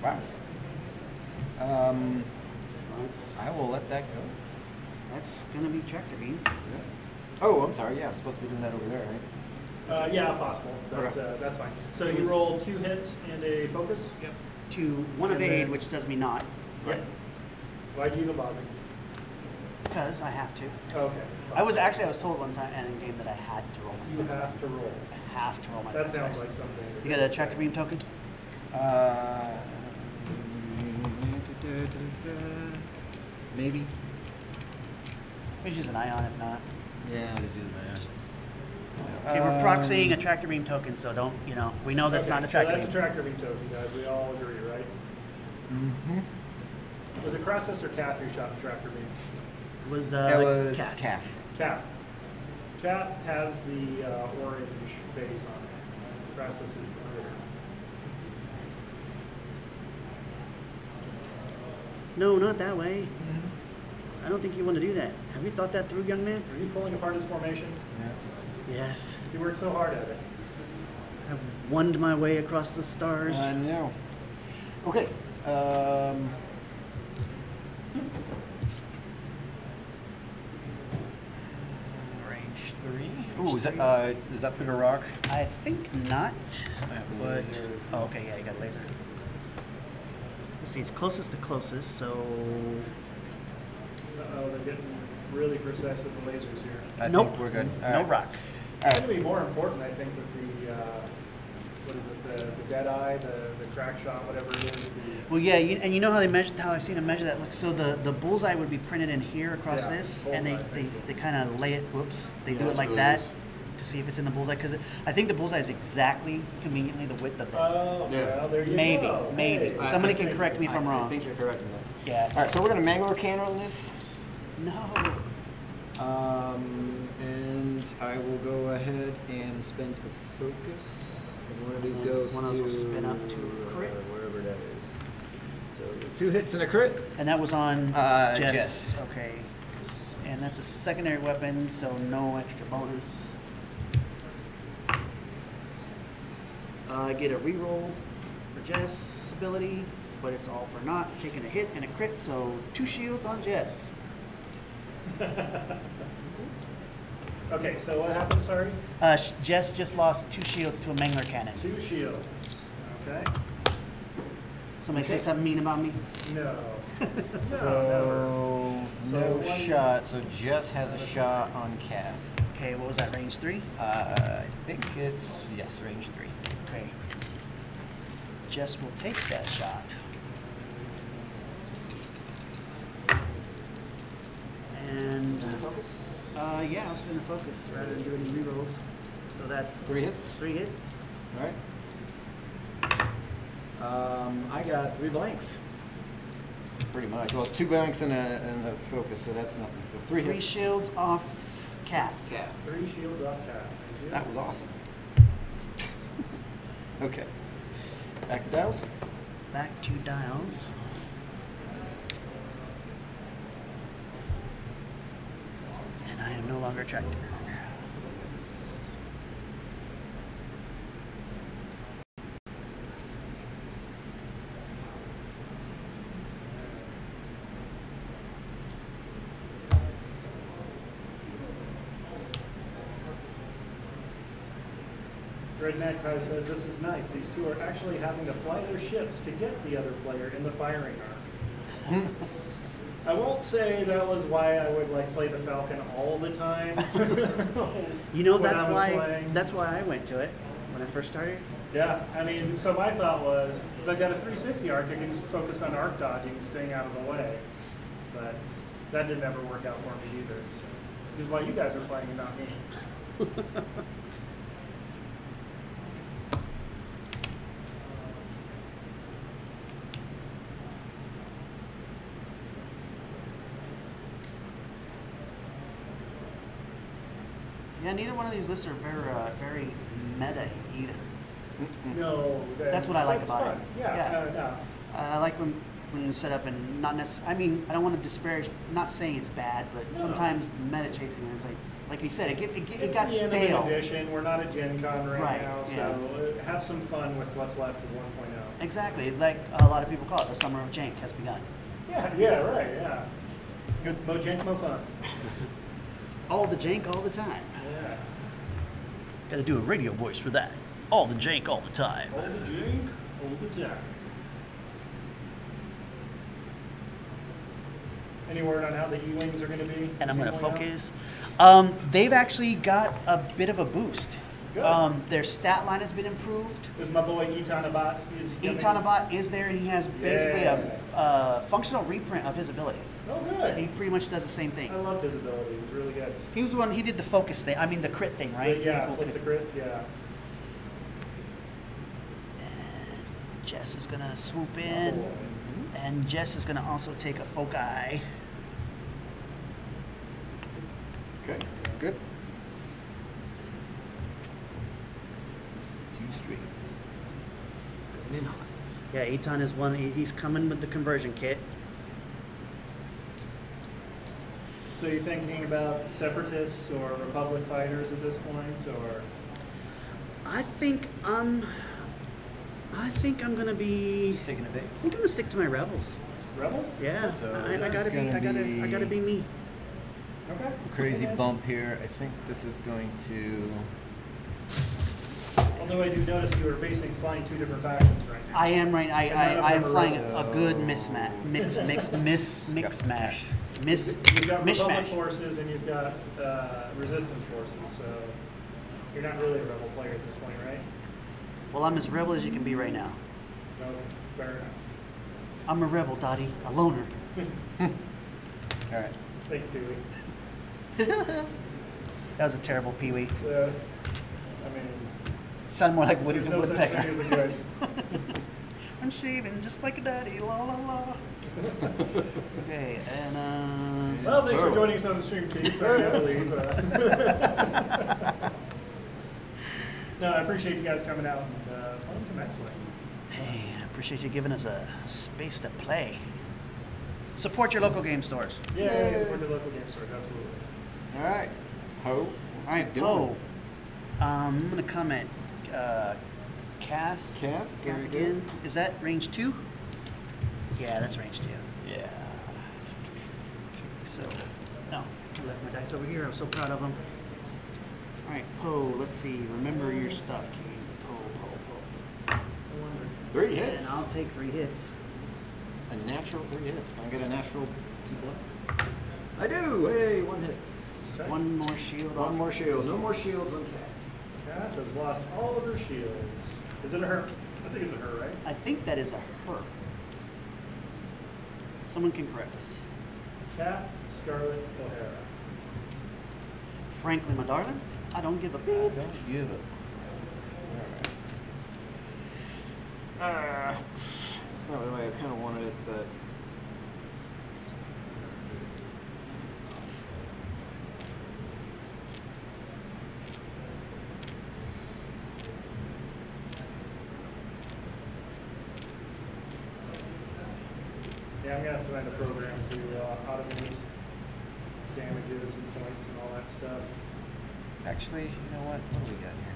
Wow. That's, I will let that go. that's gonna be tractor beam. Oh, I'm sorry. Yeah, I'm supposed to be doing that over there, right? Yeah, if possible. But, Okay. that's fine. So you roll 2 hits and a focus? Yep. To one And evade, then- which does me not. Yep. Why'd you even bother? Because I have to. Okay. I was told one time in a game that I had to roll my You defense have to roll. I have to roll my That defense sounds dice. like something. You got a tractor beam token? Maybe. Maybe just an ion if not. Yeah, I'll just use my ass. Okay, we're proxying a tractor beam token, so don't, we know that's Okay, not a tractor So that's beam. a tractor beam token, guys. We all agree, right? Mm-hmm. Was it Crassus or Cath who shot the tractor beam? It was, That was Cath. calf. Cath. Cath has the orange base on it. Crassus is the clear. No, not that way. I don't think you want to do that. Have you thought that through, young man? Are you pulling apart his formation? Yes. You worked so hard at it. I've wonned my way across the stars. I know. Okay. Range 3. Ooh, is that through the rock? I think not. I have a But laser. oh, okay, yeah, you got a laser. Let's see, it's closest to closest, so Uh-oh, they're getting really precise with the lasers here. I nope, think we're good. All no right. rock. All It's right. going to be more important, I think, with the, what is it, the dead eye, the crack shot, whatever it is. Well, yeah, and you know how they measure, how I've seen them measure that. Look, so the bullseye would be printed in here across Yeah, this, and bullseye, they kind of lay it. Whoops, they do it that's like what it that is. to see if it's in the bullseye. Because I think the bullseye is exactly conveniently the width of this. Oh, Yeah. well, there you Maybe, go. maybe. Hey. Somebody can correct me if I'm I wrong. think you're correct in that. Yeah. All right, so we're going to mangler cannon on this. No. And I will go ahead and spend a focus. And one of these And goes one of to those will spin up to crit. wherever that is. So 2 hits and a crit. And that was on Jess. Jess. Okay. And that's a secondary weapon, so no extra bonus. I get a reroll for Jess' ability, but it's all for naught. Taking a hit and a crit, so 2 shields on Jess. Okay, so what happened, sorry? Jess just lost 2 shields to a Mangler cannon. 2 shields. Okay. Somebody say Okay. something mean about me? No. So So no one- shot. So Jess has a shot on Cath. Okay, what was that, range 3? I think it's yes, range 3. Okay. Jess will take that shot. And Focus. yeah, I'll spin the focus rather than do any rerolls. So that's 3 hits. 3 hits. All right. I got 3 blanks. Pretty much. Well, 2 blanks and a focus, so that's nothing. So 3 3 hits. shields off Kath. Calf. 3 shields off Kath. Thank you. That was awesome. Okay. Back to dials. Back to dials. And I am no longer tractor. Red Magpie says, this is nice. These two are actually having to fly their ships to get the other player in the firing arc. I won't say that was why I would like play the Falcon all the time. You know, when I was that's playing. why I went to it when I first started. Yeah, I mean, so my thought was, if I got a 360 arc, I can just focus on arc dodging and staying out of the way. But that didn't ever work out for me either. So, which is why you guys are playing and not me. Yeah, neither one of these lists are very meta either. No, That's what I like that's about fun. it. Yeah, Yeah. I like when you set up and not necessarily. I mean, I don't want to disparage. Not saying it's bad, but No. sometimes meta chasing is like you said, it got it's the stale. end of an edition. We're not at Gen Con right now, Right, so have some fun with what's left of 1.0. Exactly. It's like a lot of people call it, the summer of jank has begun. Yeah, right, yeah. Good. Mo jank, mo fun. All the jank, all the time. Yeah. Got to do a radio voice for that. All the jank, all the time. All the jank, all the time. Any word on how the E-Wings are going to be? And I'm going to 2.0? focus. They've actually got a bit of a boost. Good. Their stat line has been improved. Is my boy Etanabat? Etanabat is there, and he has basically a functional reprint of his ability. Oh, He good. pretty much does the same thing. I loved his ability. It was really good. He was the one, he did the focus thing, I mean the crit thing, right? But yeah, People flip the could- crits, yeah. And Jess is gonna swoop in, and Jess is gonna also take a foci. Okay. Good. 2 straight. Going in hot. Yeah, Eton is one, he's coming with the conversion kit. So you're thinking about separatists or Republic fighters at this point, or? I think I'm gonna be, Taking a bit. I'm gonna stick to my rebels. Rebels? Yeah, So I this gotta is be, I gonna gotta be me. Okay. Crazy Okay. bump here. I think this is going to. Although I do notice you are basically flying 2 different factions right now. I am right. And none of I am them are flying rebels. a good mix smash. You've got Republic Mishmash. forces and you've got Resistance forces, so you're not really a rebel player at this point, right? Well, I'm as rebel as you can be right now. Okay, fair enough. I'm a rebel, Dottie, a loner. All right. Thanks, Pee-wee. That was a terrible Pee-wee. I mean, Sounded more like Woody there's the no such thing Woodpecker. as a good. I'm shaving just like a daddy, la la la. Okay, and Well, thanks for joining us on the stream, Keith. Sorry I had to leave. No, I appreciate you guys coming out and playing some X-Wing. hey, I appreciate you giving us a space to play. Support your local game stores. Yeah, support the local game stores, absolutely. All right. Ho. All right, Poe. I'm gonna come at Kath. Kath, Kath very again. Is that range 2? Yeah, that's range 2. Yeah. Okay, so no, I left my dice over here. I'm so proud of them. All right, Poe. Let's see. Remember your stuff, Keith. Poe. 3 hits. And I'll take 3 hits. A natural 3 hits. Can I get a natural 2 blood? I do. Hey, 1 hit. Okay. One more shield. One off. more shield. No more shields on Kath. Kath has lost all of her shields. Is it a her? I think it's a her, right? I think that is a her. Someone can correct us. Kath Scarlett O'Hara. Frankly, my darling, I don't give a beep. Don't give it. Alright. That's not the way I kind of wanted it, but. Yeah, I'm gonna have to find a program to automate damages and points and all that stuff. Actually, you know what? What do we got here?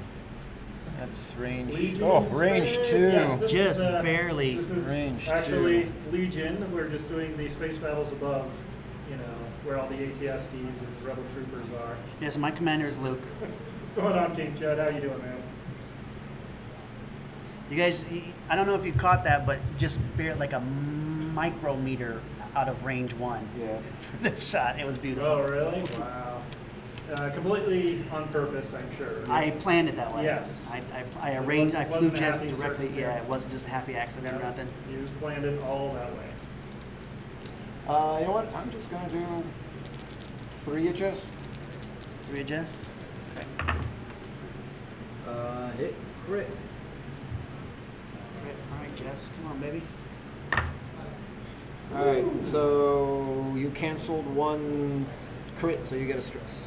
That's range. Legion Oh, in range space. 2. Yes, this Just is, barely. This is Range actually 2. Legion. We're just doing the space battles above, you know, where all the ATSTs and rebel troopers are. Yes, my commander is Luke. What's going on, King Chud? How you doing, man? You guys, I don't know if you caught that, but just barely like a micrometer out of range 1. Yeah. For this shot, it was beautiful. Oh, really? Wow. Completely on purpose, I'm sure. I planned it that way. Yes. I arranged, I flew wasn't a just happy directly. Yeah, circumstance. it wasn't just a happy accident or nothing. You planned it all that way. You know what? I'm just gonna do 3 adjust. Readjust. Okay. Hit crit. All right, Jess, come on, baby. All right. So you canceled 1 crit, so you get a stress.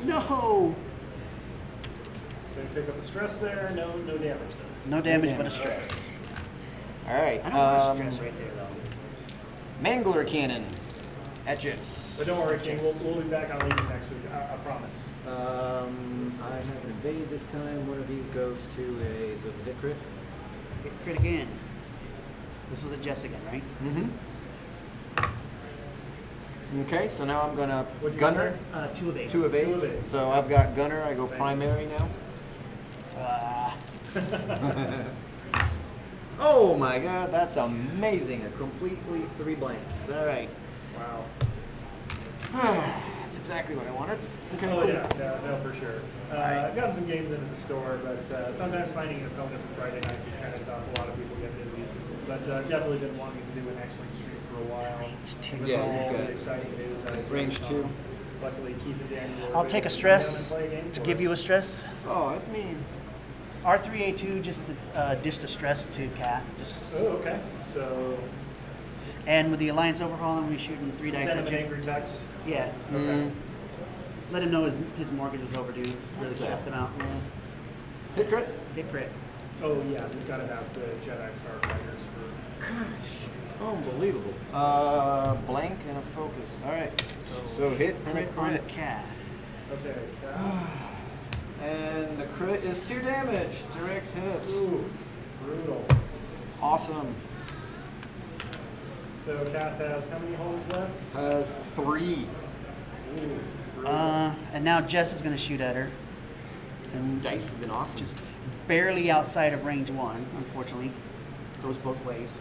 No. So you pick up a stress there. No damage though. No damage, damage. but a stress. All right. I don't want a stress right there, though. Mangler cannon. Edges. But don't worry, King. We'll be back on Legion next week. I promise. I have an evade this time. One of these goes to a, so it's a hit crit. Hit crit again. This was a Jess again, right? Mm-hmm. Okay, so now I'm gonna What'd you gunner. 2 of 8. 2 evades. 2 evades. So I've got gunner. I go primary now. Oh my god, that's amazing. A completely 3 blanks. All right. Wow. That's exactly what I wanted. Okay, Oh cool. yeah, no, for sure. I've gotten some games into the store, but sometimes finding an opponent for Friday nights is kind of tough. A lot of people get busy. But I've definitely been wanting to do an X-Wing stream for a while. With Yeah, all you've got the exciting news. range 2. Luckily, Keith and Daniel were I'll able take a to stress come and play a game to for give us. you a stress. Oh, that's mean. R3A2 just dished a stress to Kath. Just Oh, okay. So and with the Alliance overhaul, I'm gonna be shooting 3 dice send him at an you. angry text. Yeah. Okay. Let him know his mortgage was overdue. It's really stressed him out. Hit crit. Hit crit. Oh yeah, we've got to have the Jedi Starfighters for. Gosh, unbelievable. Blank and a focus. All right. So hit and a Crit on crit. Kath. Okay. Cal. And the crit is 2 damage. Direct hit. Ooh, brutal. Awesome. So Kath has how many holes left? Has 3. Ooh, brutal. And now Jess is gonna shoot at her. And dice have been awesome. Just barely outside of range 1, unfortunately. Goes both ways.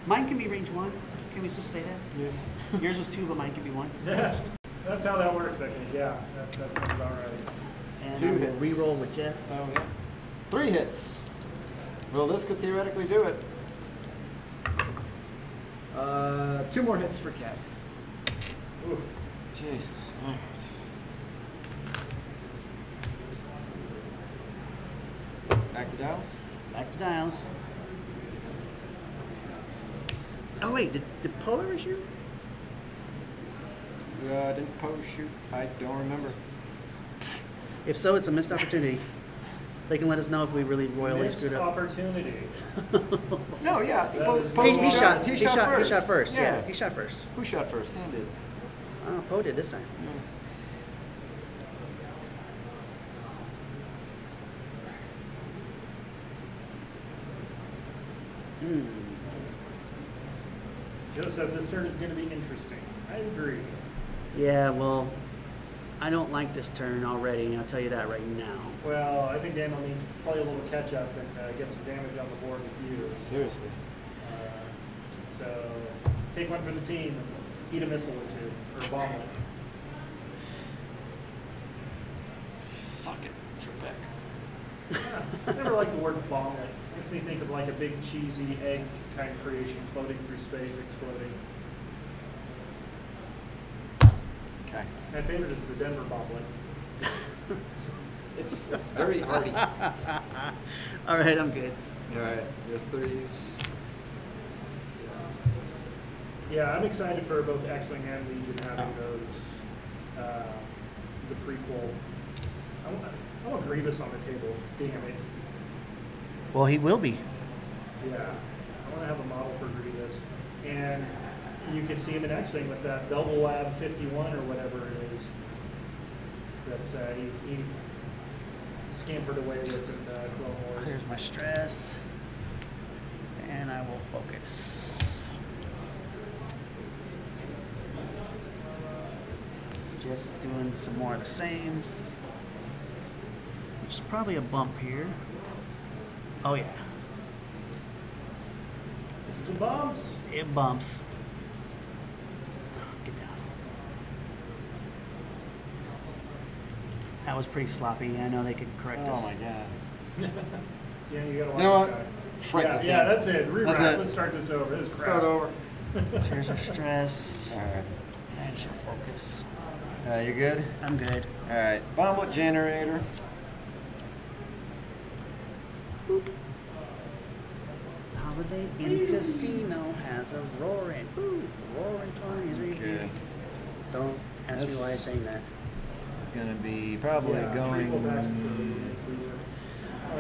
Mine can be range 1. Can we just say that? Yeah. Yours was 2, but mine can be 1. Yeah, that's how that works. I think. Yeah, that sounds about right. And 2 I will hits. re-roll with Jess. Oh yeah. 3 hits. Well, this could theoretically do it. 2 more hits for Kath. Oof. Jesus. All right. Back to dials. Back to dials. Oh wait, did Poe ever shoot? Didn't Poe shoot? I don't remember. If so, it's a missed opportunity. They can let us know if we really royally Missed screwed up. opportunity. No, yeah. I think That Poe, is Poe good. He shot first. He shot first. Yeah, he shot first. Who shot first? Han did. Oh, Poe did this time. Joe says this turn is going to be interesting. I agree. Yeah, well, I don't like this turn already. I'll tell you that right now. Well, I think Daniel needs to play a little catch up and get some damage on the board with you. Seriously. So take one for the team and eat a missile or 2 or a bomblet. Suck it, Trebek. I never like the word bomblet. Makes me think of like a big cheesy egg kind of creation floating through space, exploding. Okay. My favorite is the Denver bobbling. It's very hardy. All right, I'm good. All right, your threes. Yeah, I'm excited for both X-Wing and Legion having those, the prequel. I want Grievous on the table. Damn it. Well, he will be. Yeah, I want to have a model for Grievous. And you can see him in X-Wing with that Double Lab 51 or whatever it is that he scampered away with in Clone Wars. Clears my stress. And I will focus. Just doing some more of the same. Which is probably a bump here. Oh yeah. This is a bumps. It bumps. Get down. That was pretty sloppy. I know they could correct us. Oh my god. Yeah, you gotta watch You know what? this guy. Frick this Yeah, guy. that's it. Rewrite. That's it. Let's start this over. This is crap. Start over. Here's our stress. All right. And she'll focus. You good? I'm good. All right. Bomblet generator. Boop. Holiday Inn Casino has a roaring. Boo! Roaring 20s. Okay. Don't ask me why I'm saying that. It's gonna be probably going. I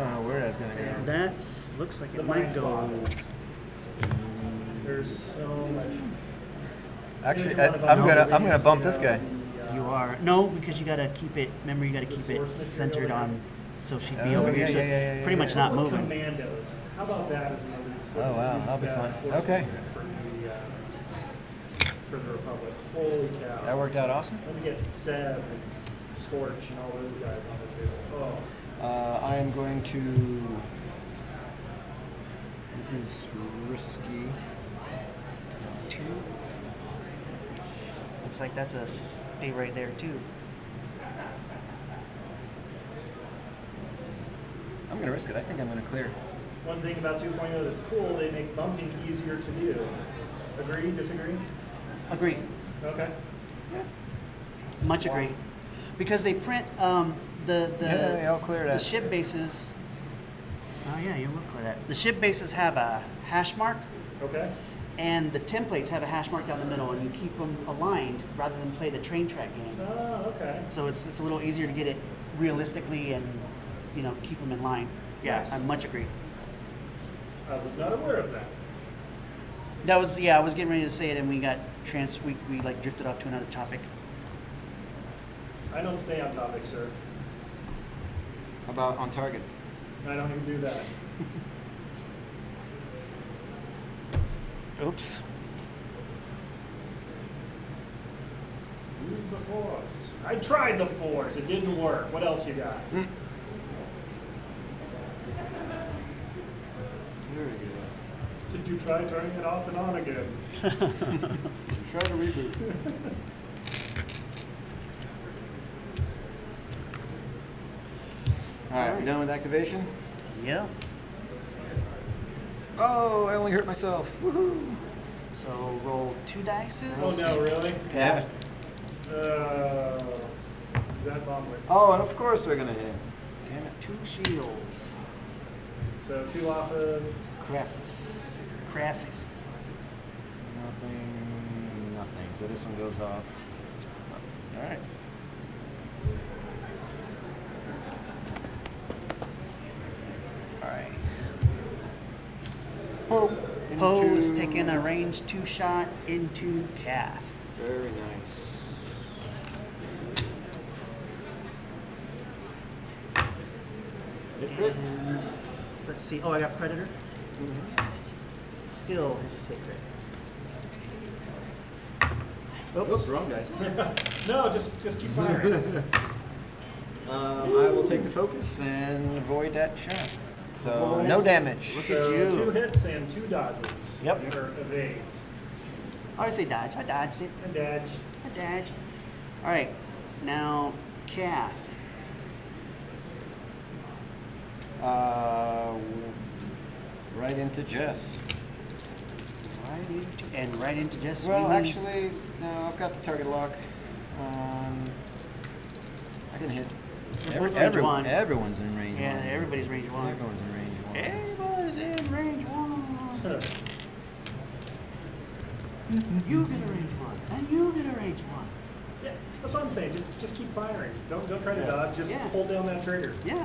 don't know where that's gonna go. That's looks like The it might mind go. boggles. There's so much. Actually, I'm gonna bump this guy. You are no, because you gotta keep it. Remember, you gotta keep it centered on, so she'd be Oh, over here. yeah, So yeah, pretty much not moving. Commandos. How about that as an elite squad? Oh, wow, Use that'll be that fun. force Okay. unit for the Republic. Holy cow! That worked out awesome. Let me get Sev and Scorch and all those guys on the table. Oh. I am going to. This is risky. 2. Looks like that's a stay right there too. I'm gonna risk it. I think I'm gonna clear. One thing about 2.0 that's cool, they make bumping easier to do. Agree? Disagree? Agree. Okay. Much agree. Because they print Yeah, I'll clear the that. ship bases. Oh yeah, you will clear that. The ship bases have a hash mark, Okay. and the templates have a hash mark down the middle, and you keep them aligned rather than play the train track game. Oh, okay. So it's a little easier to get it realistically and keep them in line. Yeah, Nice. I much agree. I was not aware of that. That was I was getting ready to say it, and we got we like drifted off to another topic. I don't stay on topic, sir. How about on target? I don't even do that. Oops. Use the Force. I tried the Force. It didn't work. What else you got? There we go. Did you try turning it off and on again? Try to reboot. All right, we done with activation? Yeah. Oh, I only hurt myself. Woohoo! So roll 2 dices. Oh no, really? Yeah. Is that bomblets? Oh, and of course they're gonna hit. Damn it, 2 shields. So 2 off of. Crassus. Crassus. Nothing. So this one goes off. Nothing. All right. All right. Poe. Poe is taking a range 2 shot into Cath. Very nice. Hit crit. And let's see. Oh, I got Predator. Mhm. Still, I just say crit. Oops, wrong dice. No, just keep firing. I will take the focus and avoid that shot. So Nice. no damage. Look So at you. 2 hits and 2 dodges. Yep. Or evades. I would say dodge. I dodged it. And dodge. I dodge. All right. Now, Cath. Right into Jess. Right into Jess. Well, really? actually, no. I've got the target lock. I can hit. They're both range one. Everyone's in range Yeah, one. everybody's range one. Everyone's in range one. Everybody's in range one. You get a range one, and you get a range one. Yeah, that's what I'm saying. Just keep firing. Don't try to dodge. Just Yeah. hold down that trigger. Yeah.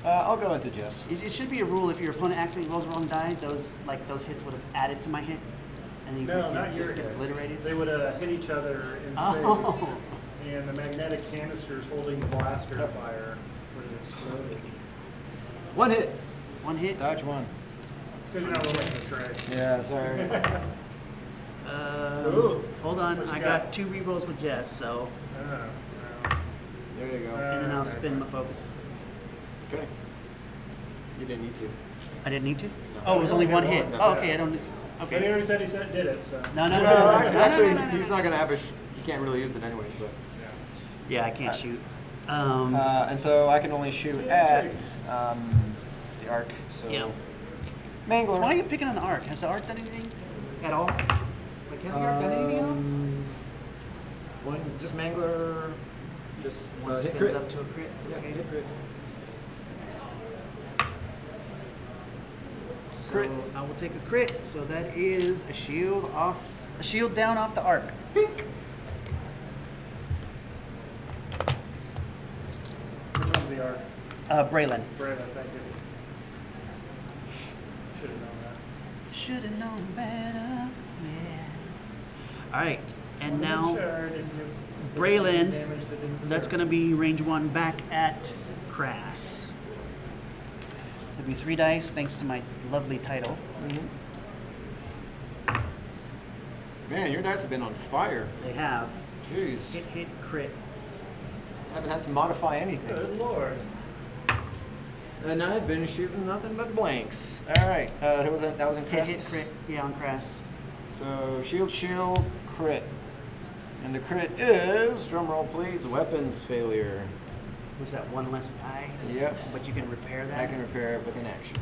I'll go into Jess. It should be a rule if your opponent accidentally rolls the wrong die, those hits would have added to my hit. And you No, could not your get hit. obliterated. They would hit each other in space, Oh. and the magnetic canisters holding the blaster fire would have exploded. One hit. One hit. Dodge one. Because you're not rolling the tray. Yeah, sorry. Ooh. Hold on, What you I got? got 2 rerolls with Jess, so There you go. and then I'll Okay. spin my focus. Okay. You didn't need to. I didn't need to. No. Oh, it was only one hit. No. Oh, okay, I don't. But he Okay. already said did it, so. No, no, no. Well, no, no, actually, no, no, no, he's no. not gonna have a. He can't really use it anyway. But. Yeah, I can't shoot. And so I can only shoot at the arc. So. Yeah. Mangler. Why are you picking on the arc? Has the arc done anything at all? Like, has the arc done anything at all? One, just Mangler. Just One hit spins crit. up to a crit. Yeah, Okay. hit crit. So Crit. I will take a crit. So that is a shield down off the arc. Pink. Which one's the arc? Braylon. Brandon, thank you. Should have known that. Should have known better. Yeah. All right, and now Braylon, that's going to be range 1 back at Crass. It'll be 3 dice thanks to my lovely title. Man, your dice have been on fire. They have Jeez. hit, crit. I haven't had to modify anything. Good lord. And I've been shooting nothing but blanks. All right, that was in Hit, Crass. crit. Yeah, on Crass. So shield, crit. And the crit is, drum roll please, weapons failure. Was that 1 less die? Yep. But you can repair that. I can repair it with an action.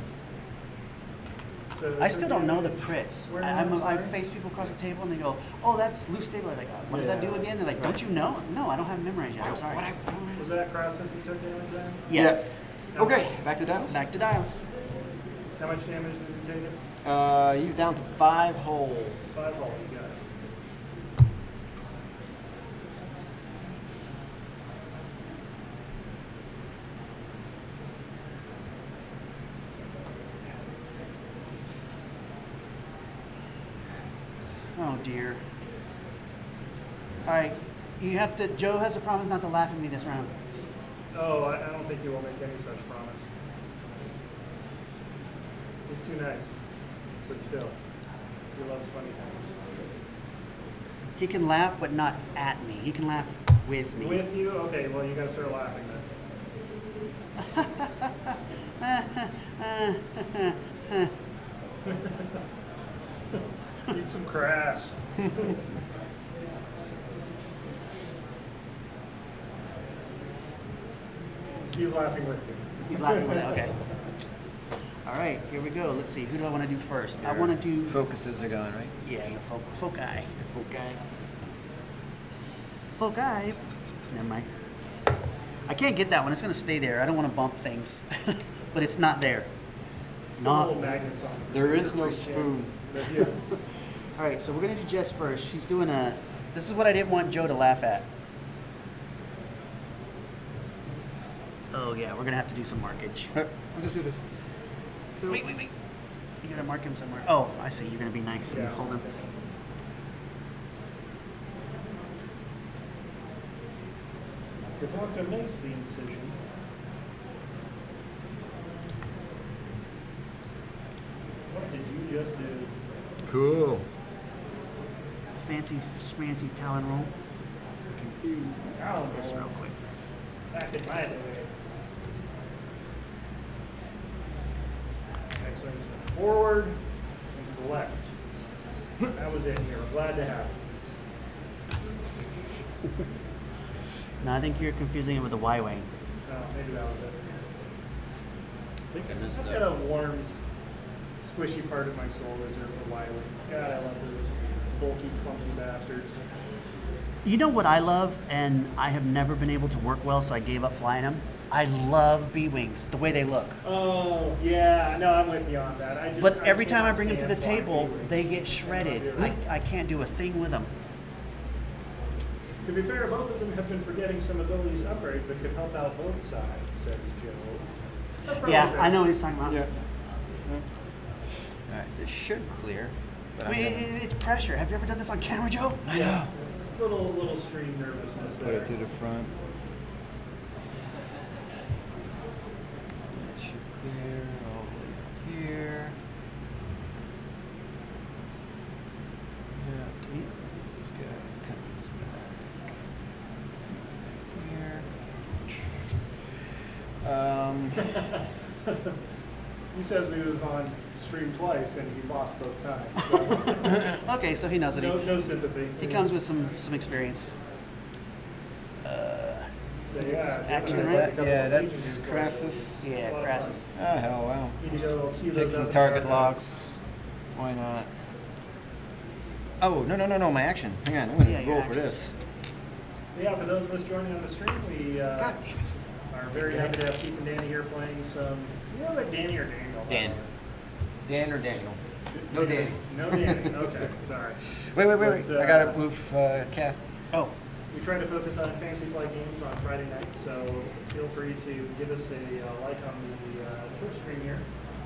So I still don't know the crits. Where I was I? face people across the table and they go, "Oh, that's loose stable." I'm like, "What does that do again?" They're like, "Don't you know?" No, I don't have it memorized yet. I'm sorry. Was that Crassus that took damage then? Yes. Yeah. Okay, back to dials. Back to dials. How much damage does he take? He's down to 5 whole. 5 hull, you got it. Oh dear. All right, you have to. Joe has a promise not to laugh at me this round. Oh, I don't think he will make any such promise. He's too nice. But still, he loves funny things. He can laugh, but not at me. He can laugh with me. With you? Okay, well, you gotta start laughing then. Eat some crass. He's laughing with you. He's laughing with it. Okay. All right, here we go. Let's see. Who do I want to do first? I want to do. Focuses are going, right? Yeah, the foci. Okay. Foci. Never mind. I can't get that one. It's gonna stay there. I don't want to bump things, but it's not there. Not. Little magnets on it. There is no spoon. Yeah. All right, so we're gonna do Jess first. She's doing a. This is what I didn't want Joe to laugh at. Oh yeah, we're gonna have to do some markage. I'll just do this. Wait. You gotta mark him somewhere. Oh, I see. You're gonna be nice and Yeah. hold him. The doctor makes the incision. What did you just do? Cool. Fancy schmancy talon roll. We can do Talon this roll. real quick. Back in my day. Next one is forward and to the left. That was it. You were glad to have it. No, I think you're confusing it with the Y-wing. Oh, maybe that was it. I think I missed I've got a warmed, squishy part of my soul reserved for Y-Wings. God, I love those bulky, clunky bastards. You know what I love, and I have never been able to work well, so I gave up flying them. I love B-wings, the way they look. Oh, yeah. No, I'm with you on that. But every time I bring them to cannot the stand table, flying they B-wings. get shredded. Really? I can't do a thing with them. To be fair, both of them have been forgetting some abilities upgrades that could help out both sides, says Joe. That's probably Yeah, fair. I know what he's talking about. Yeah. All right, this should clear. But I mean, it's pressure. Have you ever done this on camera, Joe? I know. Little stream nervousness Put there. it to the front. It should clear all the way up here. Yeah, this guy comes back here. He says he was on stream twice and he lost both times. So Okay, so he knows it. no sympathy. He comes with some experience. So yeah, action, give it right? a couple Yeah, of that's pieces. Crassus. Yeah, Crassus. Oh, hell, wow. Need to go cue Take those some up in target the locks. Why not? Oh, no, my action. Hang on, I'm going to Yeah, your roll for action. this. Yeah, for those of us joining on the stream, we God damn it. are very happy to have Keith and Danny here playing some. You know, like Danny or Daniel? Dan. Dan or Daniel? No Danny. No Danny. Okay, sorry. Wait. But, I gotta move Kath. Oh, We try to focus on Fantasy Flight games on Friday nights, so feel free to give us a like on the Twitch stream here,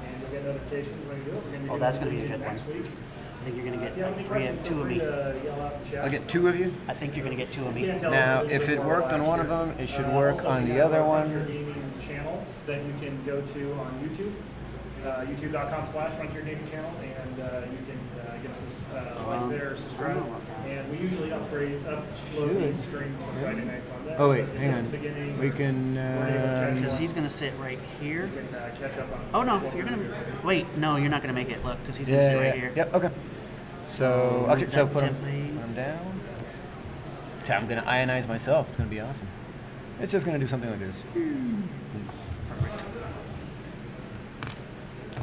and you'll get notifications when we do it. We're going to be that's doing gonna be a Legion good next week. I think you're gonna If you have any get. We have questions, two feel of free me. to yell out in the chat. I'll get 2 of you. I think you're gonna get 2 of You me. can't tell, Now, it's a if little it bit more worked on one of relaxed them, it should here. work Also, on we the have other our one. Frontier Gaming channel that you can go to on YouTube, youtube.com/Frontier Gaming channel, and you can get like there, I subscribe. don't know about that. And we usually upload these streams on Friday nights on that. Oh, wait, So if you hang missed on. the beginning, We or can, weren't able to catch Because up, he's gonna sit right here. you can catch up on. Oh no, what you're we're gonna doing. wait. No, you're not gonna make it. Look, because he's gonna sit right here. Yep, okay. So, Move okay, so that put him template. down. I'm gonna ionize myself. It's gonna be awesome. It's just gonna do something like this.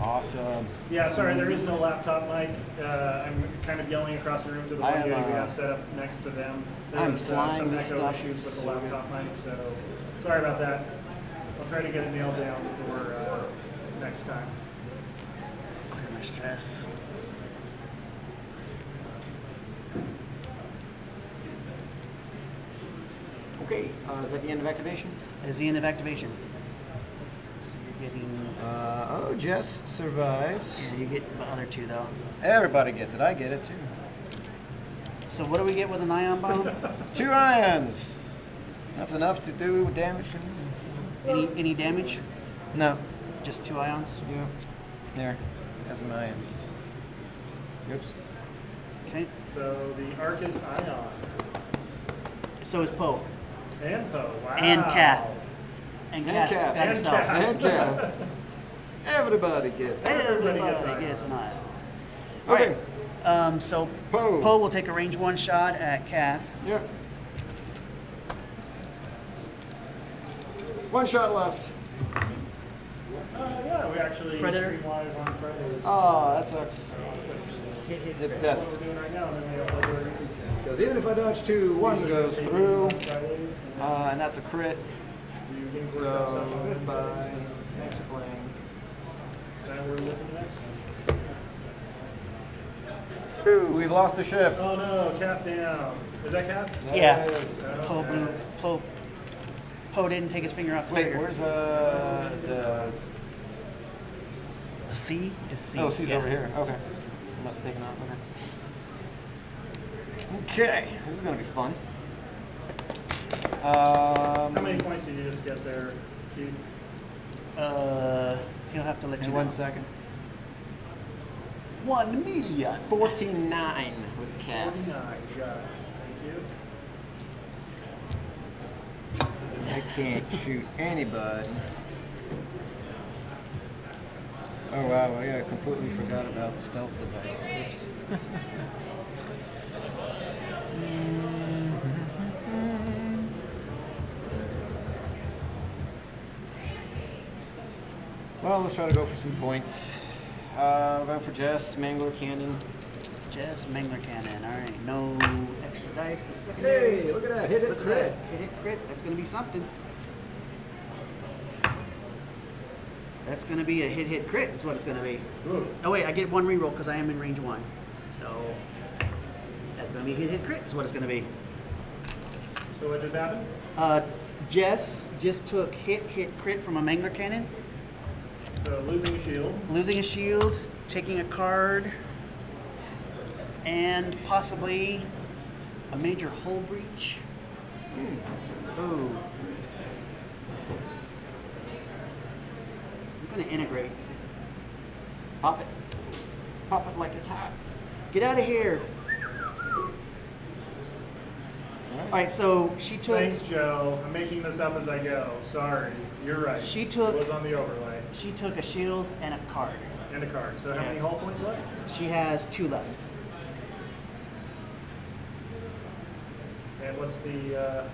Awesome. Yeah, sorry, there is no laptop mic. I'm kind of yelling across the room to the I one am, guy we have set up next to them. There I'm was flying some this echo stuff. issues with the So laptop mic, so sorry about that. I'll try to get it nailed down for next time. Clear my stress. Okay, is that the end of activation? That is the end of activation. So you're getting. Oh, Jess survives. Yeah, you get the other 2 though. Everybody gets it. I get it too. So what do we get with an ion bomb? 2 ions. That's enough to do damage to me. Any damage? No. Just 2 ions. Yeah. There. That's an ion. Oops. Okay. So the arc is Ion So is Poe and Poe. Wow. and Kath. And And Kath. Kath. got And herself. Kath. And Kath. Everybody gets it. Everybody Everybody gets an ion. Okay. So Poe. Poe will take a range 1 shot at Kath. Yeah. 1 shot left. Yeah, we actually Predator. stream live on Fridays. Oh, that sucks. It's That's what death. we're doing right now, and then we upload our YouTube. Because even if I dodge 2, 1 goes through. On Fridays, And that's a crit. and then you can work So, out stuff on goodbye. Wednesdays, Thanks for playing. and then we're looking at the next one. Ooh, we've lost the ship. Oh no, Kath down. Is that Kath? Yeah. Okay. Poe blew. Poe didn't take his finger off the Wait, trigger. where's the... C is C. Oh, C's Yeah. over here. Okay. Must have taken off. Okay. Okay. This is going to be fun. How many points did you just get there, Keith? He'll have to let you In know. 1 second. 1 million. 49 with Kath. 49. You got it. Thank you. I can't shoot anybody. Oh wow, I completely forgot about the stealth device. Oops. Well, let's try to go for some points. We're going for Jess, Mangler Cannon. Jess Mangler Cannon. All right, no extra dice to secondary. Hey, look at that. Hit it, Look at crit. that. Hit crit. That's going to be something. That's going to be a hit crit is what it's going to be. Ooh. Oh wait, I get one reroll because I am in range 1. So that's going to be hit crit is what it's going to be. So what just happened? Jess just took hit crit from a Mangler cannon. So losing a shield. Losing a shield, taking a card, and possibly a major hull breach. Ooh. I'm going to integrate. Pop it. Pop it like it's hot. Get out of here. All right, so she took. Thanks, Joe. I'm making this up as I go. Sorry. You're right. She took- It was on the overlay. She took a shield and a card. And a card. So how Yeah. many hull points left? She has 2 left. And what's the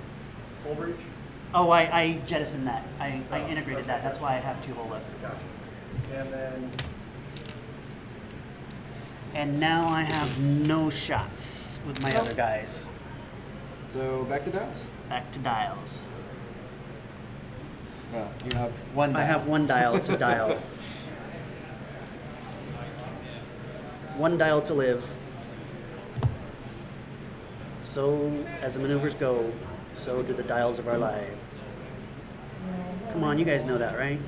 hull breach? Oh, I jettisoned that. I integrated that. That's why I have 2 hull left. Gotcha. And then And now I have no shots with my other guys. So back to dials. Back to dials. Well, you have one dial. I have 1 dial to dial. 1 dial to live. So, as the maneuvers go, so do the dials of our life. Come on, you guys know that, right?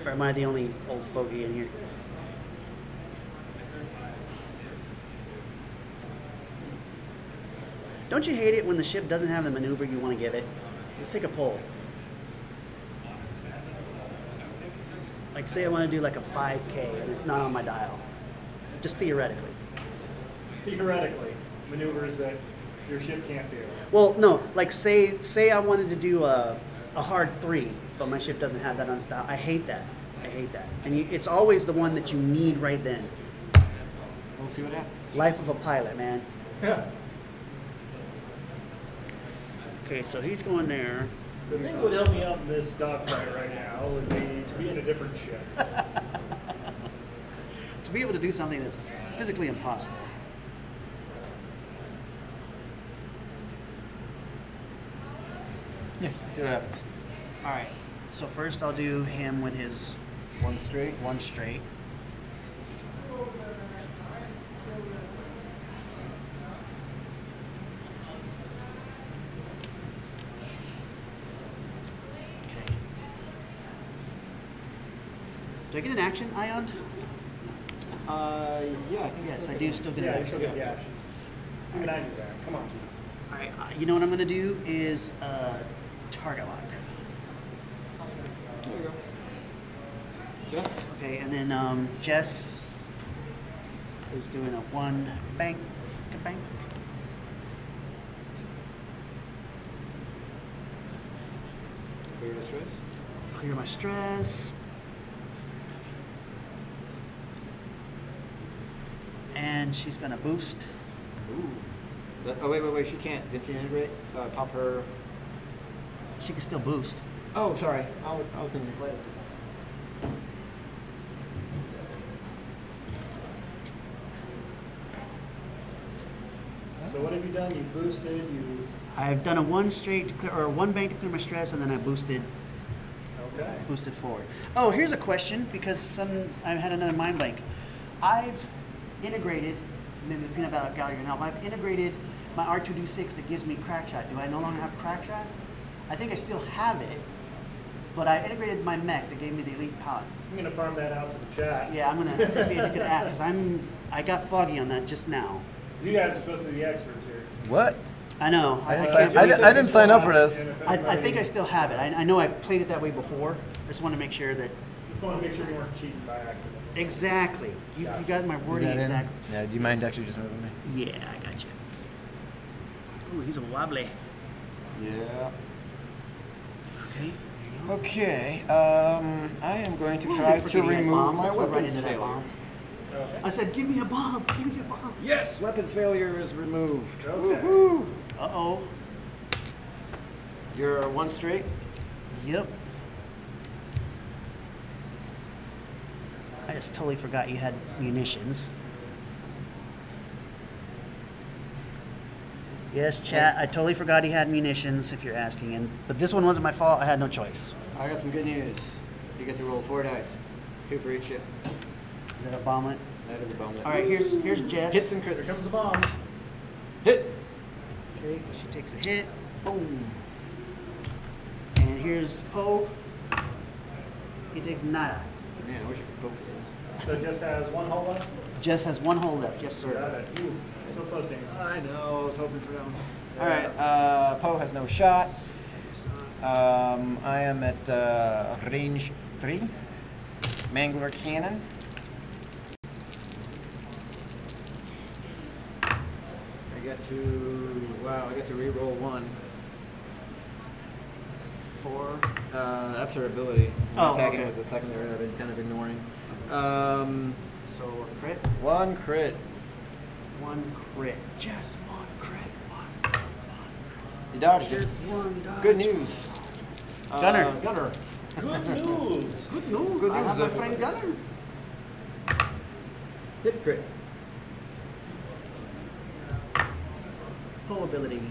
Or am I the only old fogey in here? Don't you hate it when the ship doesn't have the maneuver you want to give it? Let's take a poll. Like, say I want to do like a 5K and it's not on my dial. Just theoretically. theoretically, maneuvers that your ship can't do. Well, no, like say I wanted to do a hard 3, but my ship doesn't have that on style. I hate that. I hate that. And it's always the one that you need right then. We'll see what happens. Life of a pilot, man. Yeah. Okay, so he's going there. The thing that would help me out in this dogfight right now would be to be in a different ship. To be able to do something that's physically impossible. Yeah, see what happens. All right. So first I'll do him with his One straight. 1 straight. Okay. Do I get an action, Ion? Yeah, I think Yes, I do still get an Yeah, you action. still get the action. You can do that. Come on, Keith. All right. You know what I'm going to do is target lock. There you go. Jess? Okay, and then Jess is doing a 1 bank. Bank. Clear the stress. Clear my stress. And she's going to boost. Ooh. Oh, wait. She can't. Did she integrate? Pop her. She can still boost. Oh, sorry. I was thinking flight assist. So what have you done? You've boosted, you've... I've done a 1 straight to clear, or 1 bank to clear my stress, and then I boosted Okay. forward. Oh, here's a question because I had another mind blank. I've integrated, maybe the peanut butter gallery can help. I've integrated my R2D6 that gives me crack shot. Do I no longer have crack shot? I think I still have it, but I integrated my mech that gave me the elite pilot. I'm going to farm that out to the chat. Yeah, I'm gonna if you could add because I got foggy on that just now. You guys are supposed to be the experts here. What? I know. I didn't I sign- can't- I didn't- I didn't sign up for this. And if I anybody- think I still have it. I know I've played it that way before. I just want to make sure that Just want to make sure you weren't cheating by accident. exactly. You got my Is wording that in? exactly. Yeah, do you mind actually just moving me? Yeah, I got you. Ooh, he's a wobbly. Yeah. Okay. Okay. I am going to try to remove my weapons failure. Okay. I said, give me a bomb. Give me a bomb. Yes, weapons failure is removed. Okay. Woohoo! Uh-oh. You're 1 straight. Yep. I just totally forgot you had munitions. Yes, chat. I totally forgot he had munitions, if you're asking. But this one wasn't my fault. I had no choice. I got some good news. You get to roll 4 dice. 2 for each ship. Is that a bomblet? That is a bomblet. All right, here's Jess. Hits and Here crits. comes the bombs. Hit. Okay, she takes a hit. Boom. And here's Poe. He takes nada. Man, I wish I could focus this. So it just has 1 hull left? Jess has 1 hole left. Yes, sir. Got it. Ooh, so close to him. I know. I was hoping for that one. All right. Poe has no shot. I am at range 3. Mangler cannon. I get to re-roll 1. 4. That's her ability. I'm Oh, attacking okay. with the secondary. I've been kind of ignoring. So a crit. 1 crit. 1 crit. Just 1 crit. 1 crit. You dodged it. Just 1 dodge. Good news. Gunner. Gunner. Good news. Good news. Good I have news, a friend Gunner. Hit crit. Poe ability.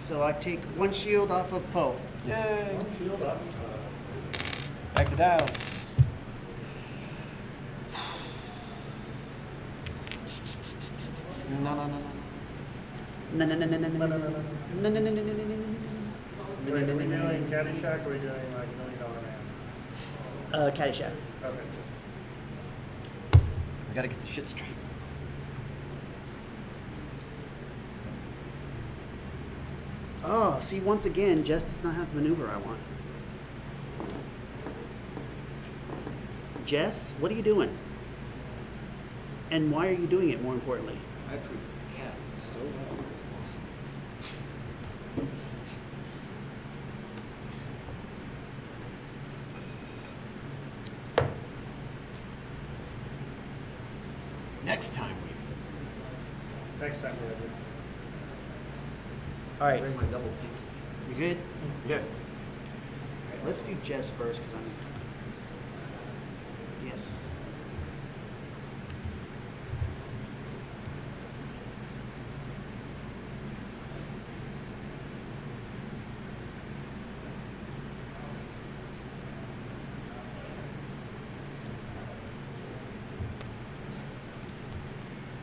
So I take 1 shield off of Poe. Yay. Shield up. Back to dials. No. No, no, no, no, no, no, no, no, no, no, no, no, no, no, no, no. Wait, are we doing Caddyshack or are we doing like $1 Million Man? Caddyshack. Okay. I gotta get the shit straight. Oh, see, once again, Jess does not have the maneuver I want. Jess, what are you doing? And why are you doing it, more importantly? I proved Kath so well. It was awesome. Next time we Next time we have it. All right, bring my double pinky. you good? Yeah. All right, let's do Jess first, because I'm... Yes.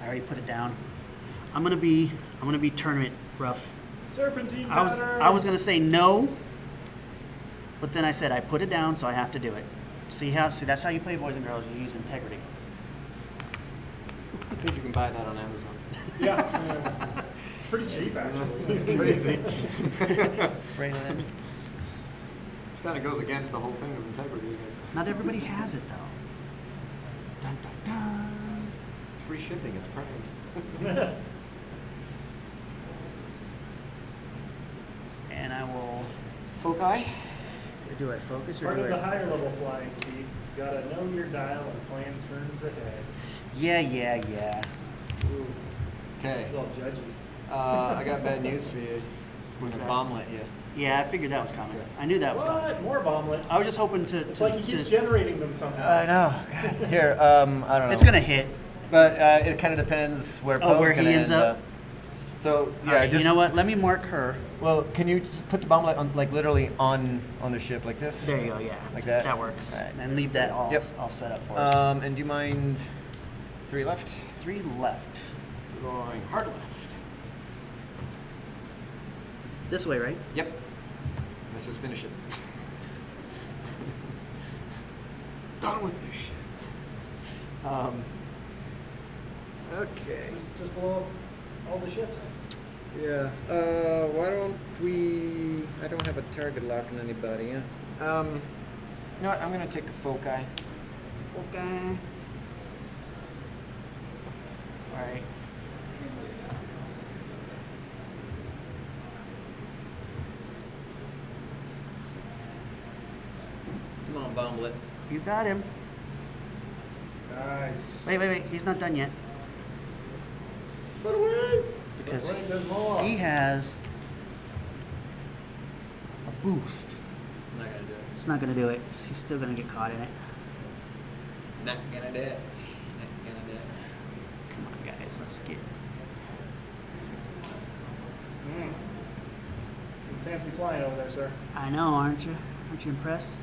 I already put it down. I'm gonna be tournament rough. Serpentine I was gonna say no, but then I said I put it down, so I have to do it. See that's how you play, boys and girls. You use integrity. I think you can buy that on Amazon. Yeah. It's pretty cheap, actually. It's crazy. Right then. It kind of goes against the whole thing of integrity. Not everybody has it though. Dun, dun, dun. It's free shipping. It's Prime. And I will Foci. do I focus or Part do of the I? higher level flying, Keith. Gotta know your dial and plan turns ahead. Yeah. Okay. It's all judgy. I got bad news for you. We're What's gonna that? bomblet you. Yeah, I figured that was coming. I knew that was coming. What? More bomblets? I was just hoping to. It's like he keeps generating them somehow. I know. God. Here, I don't know. It's gonna hit. But it kind of depends where Poe's where he gonna ends end up? So yeah, All right, just you know what? Let me mark her. well, can you just put the bomblet on, like literally on the ship like this? There you go. Yeah. Like that? That works. All right. And leave that all Yep. set up for us. And do you mind 3 left? 3 left. We're going hard left. This way, right? Yep. Let's just finish it. Done with this shit. Okay. Just blow up all the ships. Yeah. Why don't we? I don't have a target lock on anybody. Yeah. You know what? I'm gonna take a foci. Okay. All right. Come on, bomblet. You got him. Nice. Wait. He's not done yet. Put away. Because Wait, there's more. he has a boost. It's not gonna do it. It's not going to do it. He's still going to get caught in it. Not gonna do it. Not gonna do it. Come on, guys. Let's get... Some fancy flying over there, sir. I know, aren't you? Aren't you impressed?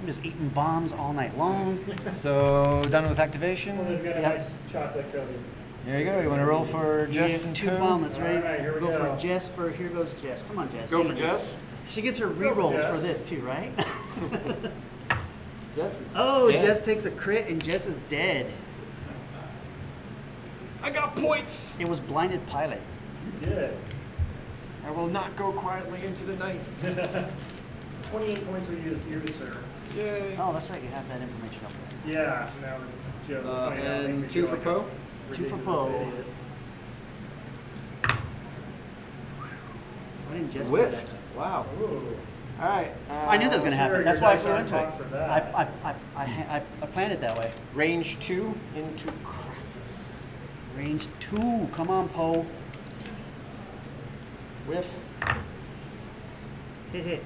I'm just eating bombs all night long. So done with Well, activation. they've got a Yep. nice chocolate coating. There you go. You want to roll for Jess and two Co? bombs, right? All right, here we go. go. For Jess. Here goes Jess. Come on, Jess. Go Give for it. Jess. She gets her Go for re-rolls Jess. for this too, right? Jess is Oh, dead. Jess takes a crit and Jess is dead. I got points. It was blinded pilot. You did. I will not go quietly into the night. 28 points for you to serve. Yay. Oh, that's right. You have that information up there. Yeah, now Joe. pointing out, make me And 2 feel for like Poe. a 2 for ridiculous Poe. idiot. Why didn't Jess do Whiffed. that? Wow. Ooh. All right. I knew that was going to Sure, happen. That's your why I dice flew aren't into it. taught for that. I planned it that way. Range 2 into Crassus. Range 2. Come on, Poe. Whiff. Hit.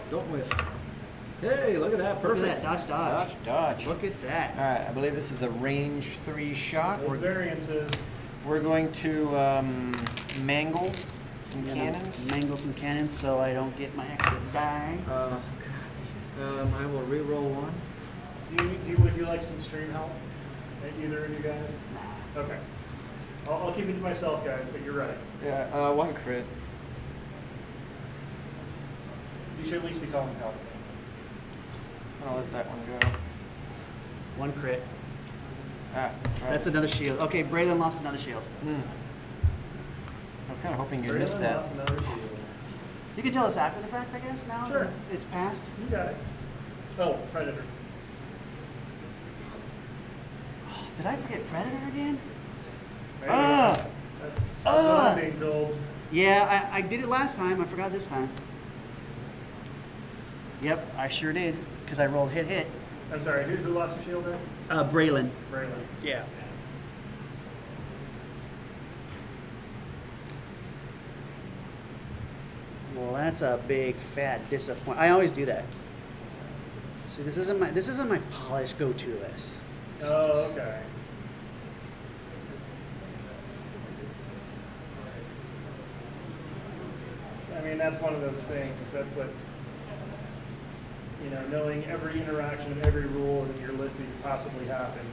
Don't whiff. Hey, look at that. Look Perfect. at that. Dodge. Dodge. Look at that. All right. I believe this is a range 3 shot. Those variances. We're going to mangle some Yeah, cannons. Mangle some cannons so I don't get my extra die. I will re-roll one. Would you like some stream help? Either of you guys? Nah. Okay. I'll keep it to myself, guys, but you're right. Yeah, 1 crit. You should at least be calling help. I'll let that one go. 1 crit. Ah, That's another shield. Okay, Braylon lost another shield. I was kind of hoping you missed Braylon that. lost another shield. You can tell us after the fact, I guess, now. Sure. It's past. You got it. Oh, Predator. Oh, did I forget Predator again? Predator. Ah! That's what I'm being told. Yeah, I did it last time. I forgot this time. Yep, I sure did. Because I rolled hit. I'm sorry, who lost a shield there? Braylon. Braylon. Yeah. Well, that's a big fat disappointment. I always do that. See, this isn't my polished go-to list. Oh, okay. I mean, that's one of those things. That's what, knowing every interaction and every rule in your list that could possibly happen.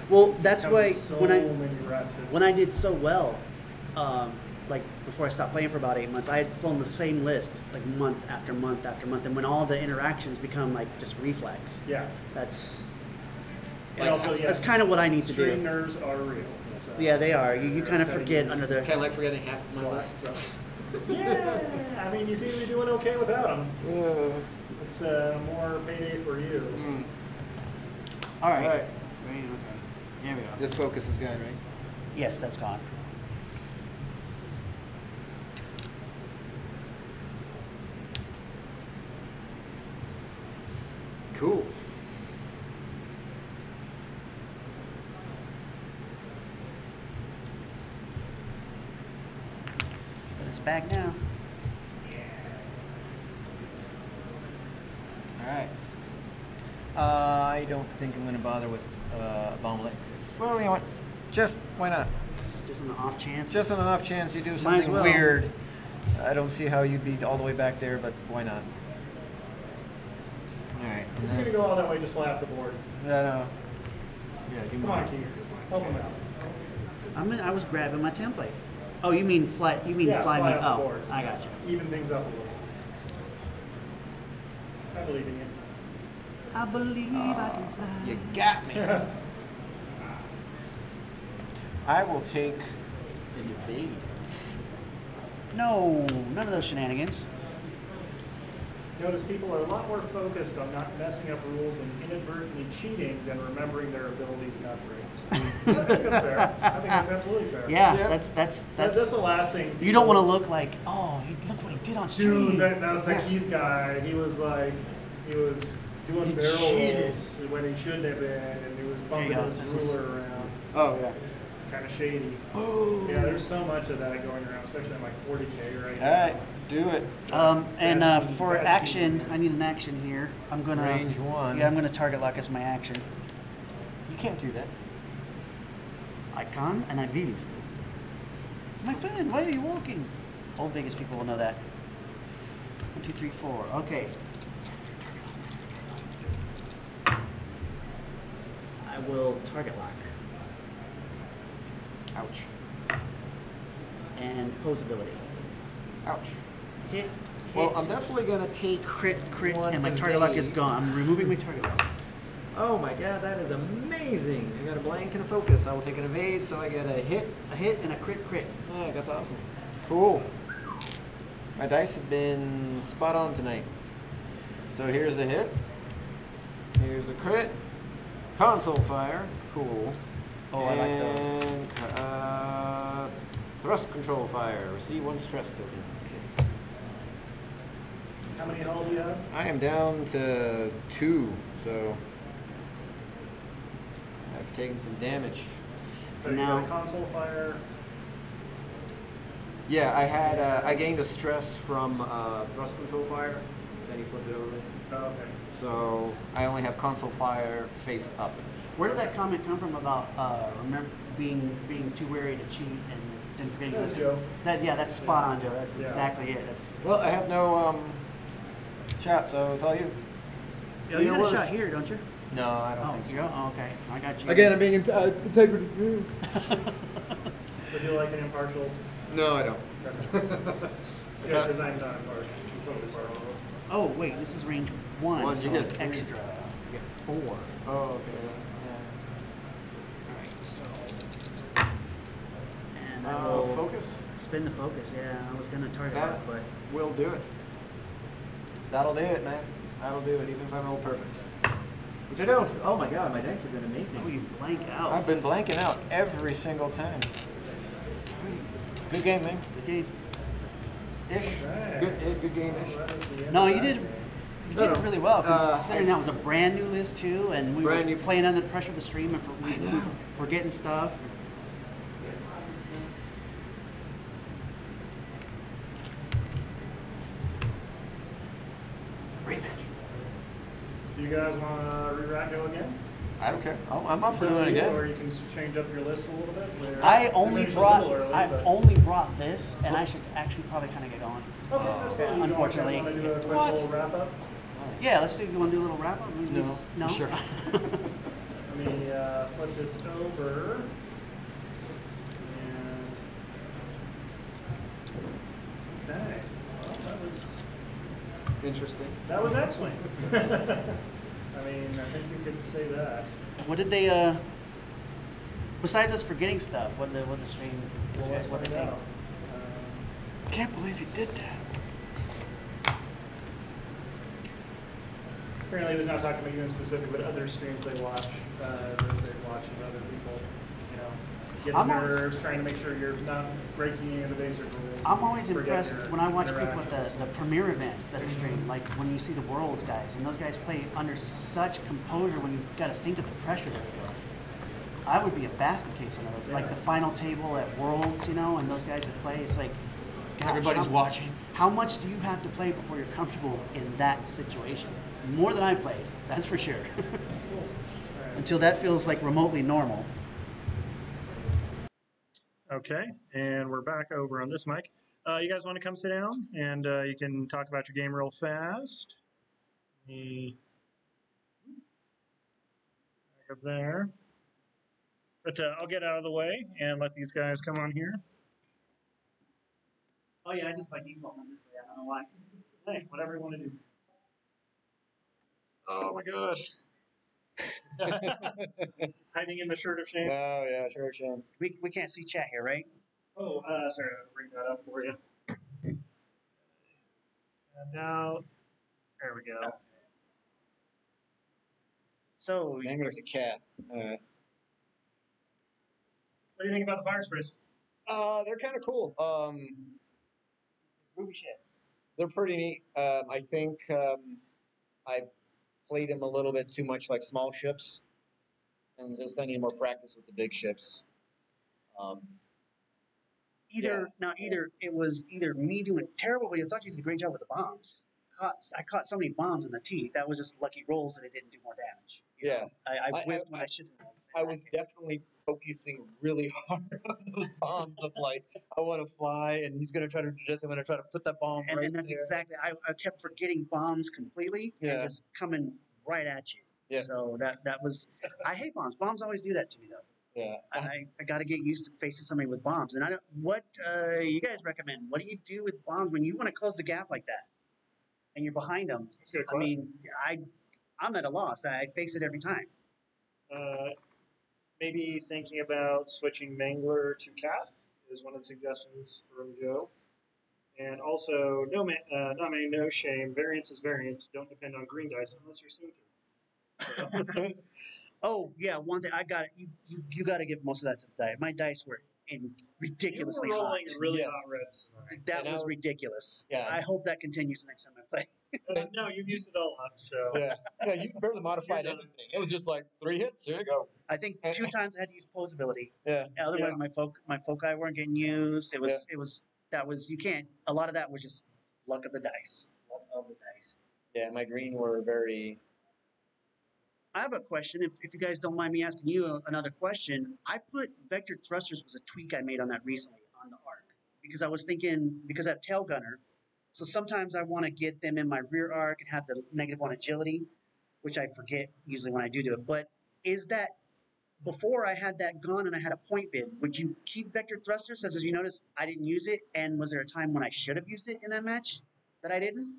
Well, that's comes why with so when many reps. when I did so well, like before I stopped playing for about 8 months, I had flown the same list like month after month after month, and when all the interactions become like just reflex, Yeah. that's And like, also, that's kind of what I need to Stream do. nerves are real. So Yeah, they are. You kind of forget under the. Kind of like forgetting half of my select, list. so. Yeah, I mean, you seem to be doing okay without them. It's more payday for you. All right. All right. Ready? Okay. There we go. This focus is gone, right? Yes, that's gone. Cool. But it's back now. All right. I don't think I'm going to bother with Bomblet. Well, you know what? Just, why not? Just on the off chance. Just on an off chance you do Might as something well. weird. I don't see how you'd be all the way back there, but why not? All right. If you're gonna go all that way, just fly off the board. Yeah, you Come on, Keith. Help him out. I was grabbing my template. Oh, you mean fly? You mean Yeah, fly fly me? off the Oh, board. I got you. Even things up a little. I believe in you. I believe I can fly. You got me. I will take an evade. No, none of those shenanigans. Notice people are a lot more focused on not messing up rules and inadvertently cheating than remembering their abilities and upgrades. I think that's fair. I think that's absolutely fair. Yeah, Yep. that's That's the last thing. You don't want to look like, oh, look what he did on stream. Dude, that was the Keith guy. He was doing He barrel cheated. rolls when he shouldn't have been, and he was bumping There you his go. This is- ruler around. Oh, yeah. It's kind of shady. Ooh. Yeah, there's so much of that going around, especially on like 40K right now. All right, do it. And That's for bad action, cheating. I need an action here. I'm gonna Range 1. Yeah, I'm gonna target lock as my action. You can't do that. I can and I will. My friend, why are you walking? Old Vegas people will know that. 1, 2, 3, 4. Okay. I will target lock. Ouch. And pose ability. Ouch. Hit. Well, I'm definitely going to take Crit, one and my target lock is evade. gone. I'm removing my target lock. Oh my god, that is amazing. I got a blank and a focus. I will take an evade, so I get a hit. A hit and a crit. Yeah, that's awesome. Cool. My dice have been spot on tonight. So here's the hit. Here's the crit. Console fire. Cool. Oh, I like those. And thrust control fire. Receive 1 stress token. Okay. How many hull do you have? I am down to 2, so I've taken some damage. So you Now- got a console fire. Yeah, I had I gained a stress from thrust control fire. Then you flip it over. Oh, okay. So I only have console fire face up. Where did that comment come from about remember being too wary to cheat and didn't forget? That was Joe. That's spot on, Joe. That's Yeah. exactly it. That's Well, I have no shot, so it's all you. you got a worst. shot here, don't you? No, I don't Oh, think so. you go? Oh, okay. I got you. Again, I'm being integrity. Would you like an impartial? No, I don't. Yeah, because I'm not impartial. I'm totally impartial. Oh wait, this is range 1. One, so you get it's 3. extra. You get 4. Oh, okay. Alright, so. And I will Focus. spin the focus. Yeah, I was gonna target That that, but will do it. That'll do it, man. That'll do it, even if I roll perfect. Which I don't. Oh my god, my dice have been amazing. oh, you blank out. I've been blanking out every single time. Good game, man. Good game. Ish. Okay. Good game-ish. Well, that is the end No, of you that. did. You No, did no. really well. Uh, Considering that was a brand new list too, and we Brand were new. playing under the pressure of the stream and I know. forgetting stuff. Rematch. Do you guys want to re-rack go again? I don't care. I'm up for It's up doing it to you, again. Or you can change up your list a little bit. We're- I we only finished a brought little early, I but- only brought this, and I should actually probably kind of get going. Okay, that's good. You Unfortunately. want to do a quick What? little wrap up? Yeah, let's do. You want to do a little wrap up? No, sure. Let me flip this over. And okay, well, Interesting. that was X-wing. I mean, I think you could say that. What did they? Besides us forgetting stuff, what the stream? Well, let's what find they think? out. Can't believe you did that. Apparently, he was not talking about you in specific, but other streams they watch. They're watching other people, you know, get I'm the always- nerves, trying to make sure you're not breaking any of the basic rules. I'm always Forget impressed your when I watch people at interactions. the premiere events that are streamed, like when you see the Worlds guys, and those guys play under such composure when you've got to think of the pressure they're feeling. I would be a basket case on those, like Yeah. the final table at Worlds, you know, and those guys that play, it's like, gosh, Everybody's how- watching. How much do you have to play before you're comfortable in that situation? More than I played, that's for sure. Cool. All right. Until that feels like remotely normal. Okay, and we're back over on this mic. You guys want to come sit down and you can talk about your game real fast. Me back up there. But I'll get out of the way and let these guys come on here. Oh yeah, I just by default on this way, I don't know why. Hey, whatever you want to do. Oh my god. Hiding in the shirt of shame. Oh yeah, sure, Sean. We can't see chat here, right? Oh, sorry, I'll bring that up for you. And now, there we go. So I'm gonna say Kath. What do you think about the fire sprays? They're kind of cool. ruby ships. They're pretty neat. I think I played them a little bit too much like small ships, and just I need more practice with the big ships. Either it was either me doing terrible, but I thought you did a great job with the bombs. I caught so many bombs in the teeth. That was just lucky rolls that it didn't do more damage. You know? I I whiffed when I shouldn't have. I was definitely focusing really hard on those bombs of like, I want to fly, and he's going to try to adjust. I'm going to try to put that bomb right And that's there. exactly. I kept forgetting bombs completely, and Yeah. just coming right at you. Yeah. So that was. I hate bombs. Bombs always do that to me though. Yeah. I got to get used to facing somebody with bombs. And I don't. What you guys recommend? What do you do with bombs when you want to close the gap like that, and you're behind them? That's a good I question. mean, I'm at a loss. I face it every time. Maybe thinking about switching Mangler to Cath is one of the suggestions from Joe. And also, not many, no shame. Variance is variance. Don't depend on green dice unless you're seen to. Oh yeah, one thing I got it. You got to give most of that to the dice. My dice were in ridiculously You were rolling hot. really Yes. hot reds tonight. That And was I- ridiculous. Yeah. I hope that continues next time I play. No, you've used it all up, so. Yeah. Yeah, you barely modified You're done. anything. It was just like 3 hits. Here you go. I think 2 times I had to use pose ability. Yeah. Otherwise, Yeah. my foci weren't getting used. It was you can't. A lot of that was just luck of the dice. Luck of the dice. Yeah, my green were very. I have a question. If you guys don't mind me asking you another question, I put vector thrusters was a tweak I made on that recently on the arc because I was thinking because I have tail gunner, so sometimes I want to get them in my rear arc and have the -1 agility, which I forget usually when I do it. But is that before I had that gun and I had a point bid? Would you keep vector thrusters? As you notice, I didn't use it, and was there a time when I should have used it in that match that I didn't?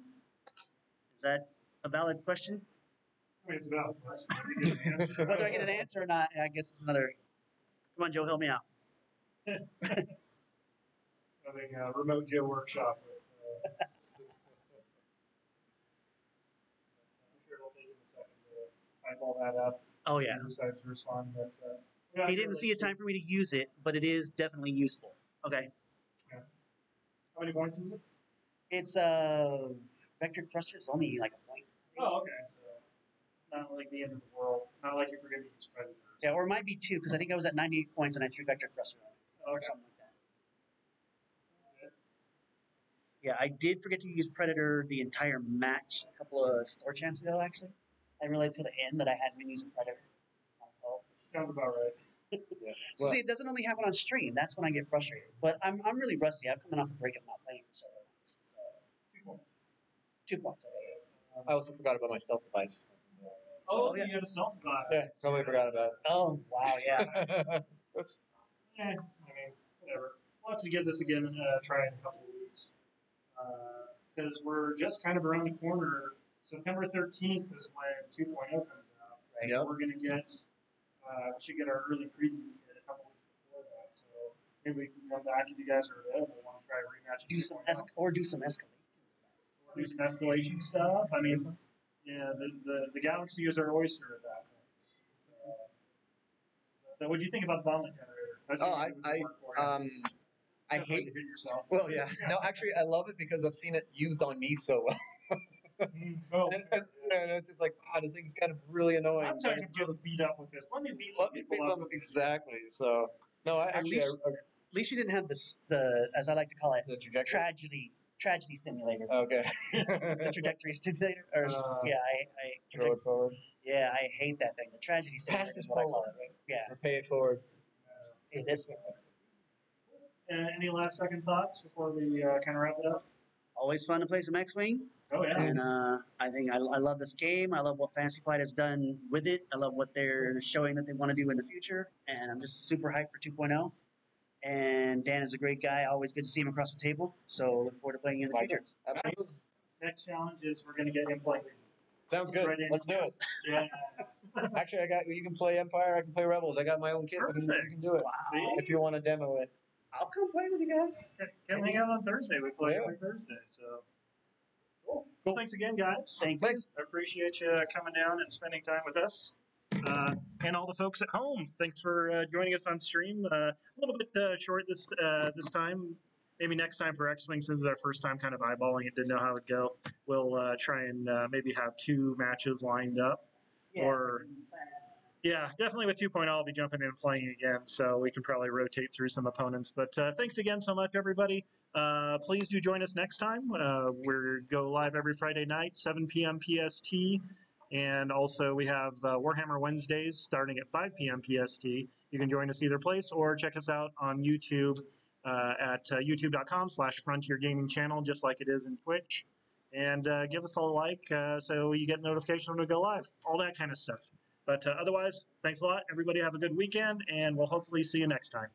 Is that a valid question? I mean, it's a valid question. You get an answer. Whether I get an answer or not, I guess it's another. Come on, Joe, help me out. Having a remote Joe workshop with. I'm sure it'll take him a second to type all that up. Oh yeah, He decides to respond, but. he didn't see a time for me to use it, but it is definitely useful. Okay, Yeah. How many points is it? it's vector thruster is only like a point. Oh, okay. So it's not like the end of the world. Not like you're forgetting to use predators. Yeah, or it might be 2 because I think I was at 98 points and I threw vector thruster on it, or Okay. something like that. Good. Yeah, I did forget to use predator the entire match a couple of store champs ago. Actually, I didn't realize till the end that I hadn't been using predator. Sounds about right. Yeah. So see, it doesn't only happen on stream. That's when I get frustrated. But I'm really rusty. I'm coming off a break of not playing for several months. So 2 points. 2 points. Okay. I also forgot about my stealth device. Oh, yeah. you had a stealth device. Yeah, totally forgot about Oh wow, yeah. it. Oops. I mean, whatever. We'll have to get this again and try it in a couple of weeks. Because we're just kind of around the corner. September 13th is when 2.0 comes out. Right. Yep. We're going to get, we should get our early preview kit a couple weeks before that. So maybe we can come back if you guys are available. Want to try a rematch? Do some 2.0. do some escalation stuff. Or do some escalation stuff. I mean, yeah, the galaxy is our oyster at that point. So what do you think about the bomblet generator? That's Oh, usually what's work for you. I Except when hate. you hit yourself. Well, yeah. No, actually, I love it because I've seen it used on me so well. Oh, and it's just like, this thing's kind of really annoying. I'm tired of getting beat up with this. Let me beat some Let me people pick up something with this. exactly. So, no, I actually, least- At least you didn't have the as I like to call it, the trajectory. tragedy stimulator. Okay. The trajectory stimulator. Or, Uh, Throw it forward. yeah, I hate that thing. The tragedy simulator Pass it is what I call forward. it. Right? Yeah, Or pay it forward. it is. Any last second thoughts before we kind of wrap it up? Always fun to play some X-Wing. Oh, yeah. And I think I love this game. I love what Fantasy Flight has done with it. I love what they're showing that they want to do in the future. And I'm just super hyped for 2.0. And Dan is a great guy. Always good to see him across the table. So look forward to playing you in the future. Absolutely. Next challenge is we're going to get him playing. Sounds good. Right in. Let's do it. Yeah. Actually, you can play Empire. I can play Rebels. I got my own kit. We can do it. Wow. See? If you want to demo it. I'll come play with you guys. Come hang out on Thursday. We play Yeah. every Thursday. So cool. Well, thanks again, guys. Thank you. Thanks. I appreciate you coming down and spending time with us. And all the folks at home, thanks for joining us on stream. A little bit short this time. Maybe next time for X-Wing, since it's our first time kind of eyeballing it, didn't know how it would go. We'll try and maybe have 2 matches lined up. Or, yeah, definitely with 2.0, I'll be jumping in and playing again, so we can probably rotate through some opponents. But thanks again so much, everybody. Please do join us next time. We go live every Friday night, 7 p.m. PST. And also, we have Warhammer Wednesdays starting at 5 p.m. PST. You can join us either place or check us out on YouTube at youtube.com/Frontier Gaming Channel, just like it is in Twitch. And give us a like so you get notification when we go live, all that kind of stuff. But otherwise, thanks a lot. Everybody have a good weekend, and we'll hopefully see you next time.